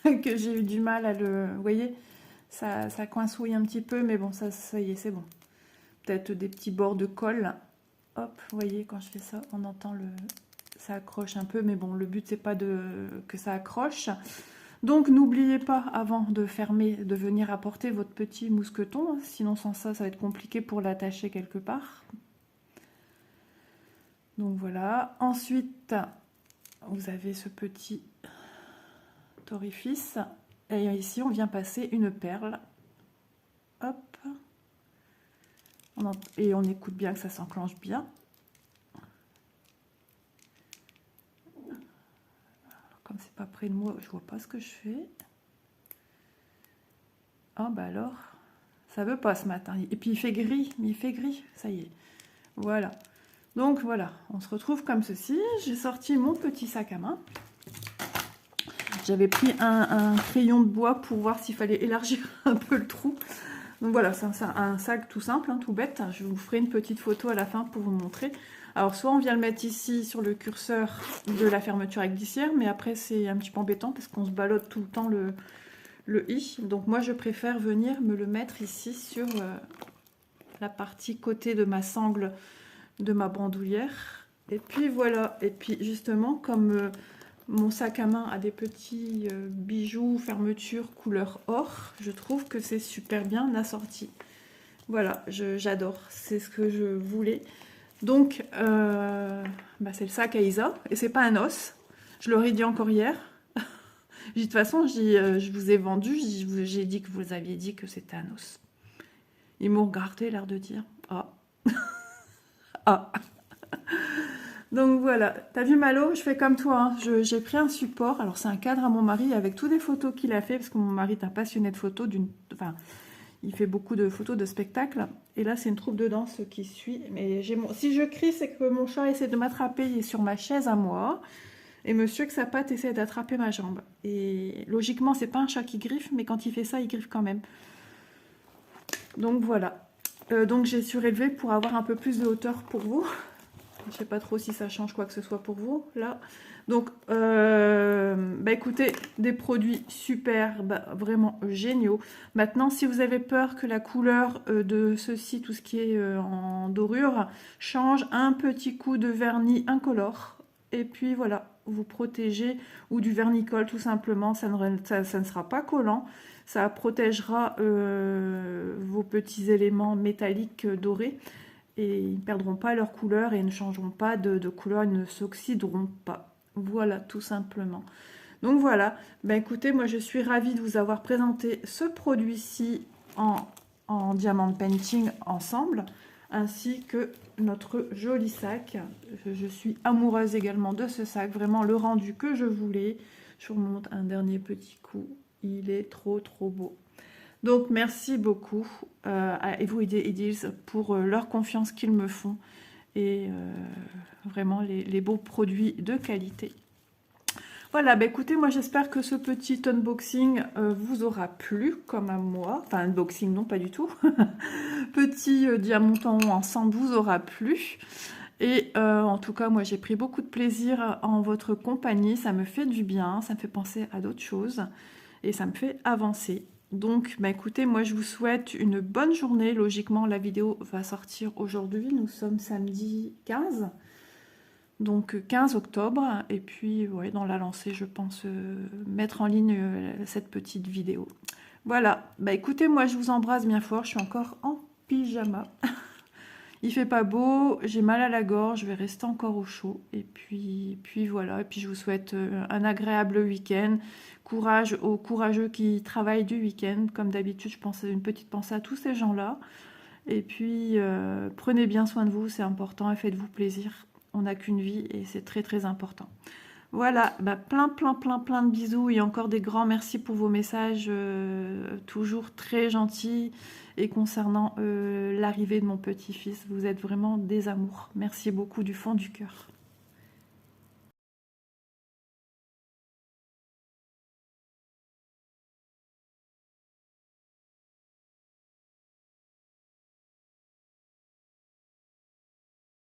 que j'ai eu du mal à le... Vous voyez, ça coincouille un petit peu, mais bon, ça y est, c'est bon. Peut-être des petits bords de colle. Hop, vous voyez, quand je fais ça, on entend le... Ça accroche un peu, mais bon, le but, c'est pas que ça accroche. Donc, n'oubliez pas, avant de fermer, de venir apporter votre petit mousqueton. Sinon, sans ça, ça va être compliqué pour l'attacher quelque part. Donc, voilà. Ensuite, vous avez ce petit orifice. Et ici, on vient passer une perle. Hop. Et on écoute bien que ça s'enclenche bien. Comme c'est pas près de moi, je vois pas ce que je fais. Ah bah alors, ça veut pas ce matin. Et puis il fait gris, ça y est. Voilà. Donc voilà, on se retrouve comme ceci. J'ai sorti mon petit sac à main. J'avais pris un crayon de bois pour voir s'il fallait élargir un peu le trou. Donc voilà, c'est un sac tout simple, hein, tout bête. Je vous ferai une petite photo à la fin pour vous montrer. Alors soit on vient le mettre ici sur le curseur de la fermeture avec glissière, mais après c'est un petit peu embêtant parce qu'on se ballotte tout le temps le i. Donc moi je préfère venir me le mettre ici sur la partie côté de ma sangle de ma bandoulière. Et puis voilà, et puis justement comme mon sac à main a des petits bijoux, fermetures couleur or, je trouve que c'est super bien assorti. Voilà, j'adore, c'est ce que je voulais. Donc, c'est le sac à Isa, et c'est pas un os. Je l'aurais dit encore hier. De toute façon, je vous ai vendu, j'ai dit que vous aviez dit que c'était un os. Ils m'ont regardé, l'air de dire « Ah !» Ah. Donc voilà, t'as vu Malo, je fais comme toi, hein. J'ai pris un support, alors c'est un cadre à mon mari avec toutes les photos qu'il a fait, parce que mon mari est un passionné de photos, il fait beaucoup de photos de spectacles, et là c'est une troupe de danse qui suit, mais si je crie c'est que mon chat essaie de m'attraper, il est sur ma chaise à moi, et monsieur que sa patte essaie d'attraper ma jambe, et logiquement c'est pas un chat qui griffe, mais quand il fait ça il griffe quand même. Donc voilà, donc j'ai surélevé pour avoir un peu plus de hauteur pour vous. Je sais pas trop si ça change quoi que ce soit pour vous, là. Donc, écoutez, des produits super, vraiment géniaux. Maintenant, si vous avez peur que la couleur de ceci, tout ce qui est en dorure, change, un petit coup de vernis incolore. Et puis voilà, vous protégez, ou du vernicole tout simplement, ça ne sera pas collant. Ça protégera vos petits éléments métalliques dorés. Et ils ne perdront pas leur couleur et ils ne changeront pas de couleur, ils ne s'oxyderont pas. Voilà, tout simplement. Donc voilà, écoutez, moi je suis ravie de vous avoir présenté ce produit-ci en diamant painting ensemble, ainsi que notre joli sac. Je suis amoureuse également de ce sac, vraiment le rendu que je voulais. Je vous remonte un dernier petit coup, il est trop beau. Donc merci beaucoup à Evo Ideals pour leur confiance qu'ils me font et vraiment les beaux produits de qualité. Voilà, écoutez, moi j'espère que ce petit unboxing vous aura plu comme à moi. Enfin, unboxing non, pas du tout. Petit diamanton ensemble vous aura plu. Et en tout cas, moi j'ai pris beaucoup de plaisir en votre compagnie. Ça me fait du bien, ça me fait penser à d'autres choses et ça me fait avancer. Donc, écoutez, moi je vous souhaite une bonne journée. Logiquement, la vidéo va sortir aujourd'hui. Nous sommes samedi 15. Donc 15 octobre. Et puis, ouais, dans la lancée, je pense mettre en ligne cette petite vidéo. Voilà. Écoutez, moi je vous embrasse bien fort. Je suis encore en pyjama. Il fait pas beau, j'ai mal à la gorge, je vais rester encore au chaud. Et puis voilà, et puis je vous souhaite un agréable week-end. Courage aux courageux qui travaillent du week-end. Comme d'habitude, je pense une petite pensée à tous ces gens-là. Et puis, prenez bien soin de vous, c'est important, et faites-vous plaisir. On n'a qu'une vie et c'est très important. Voilà, bah, plein de bisous et encore des grands merci pour vos messages, toujours très gentils. Et concernant l'arrivée de mon petit-fils, vous êtes vraiment des amours. Merci beaucoup du fond du cœur.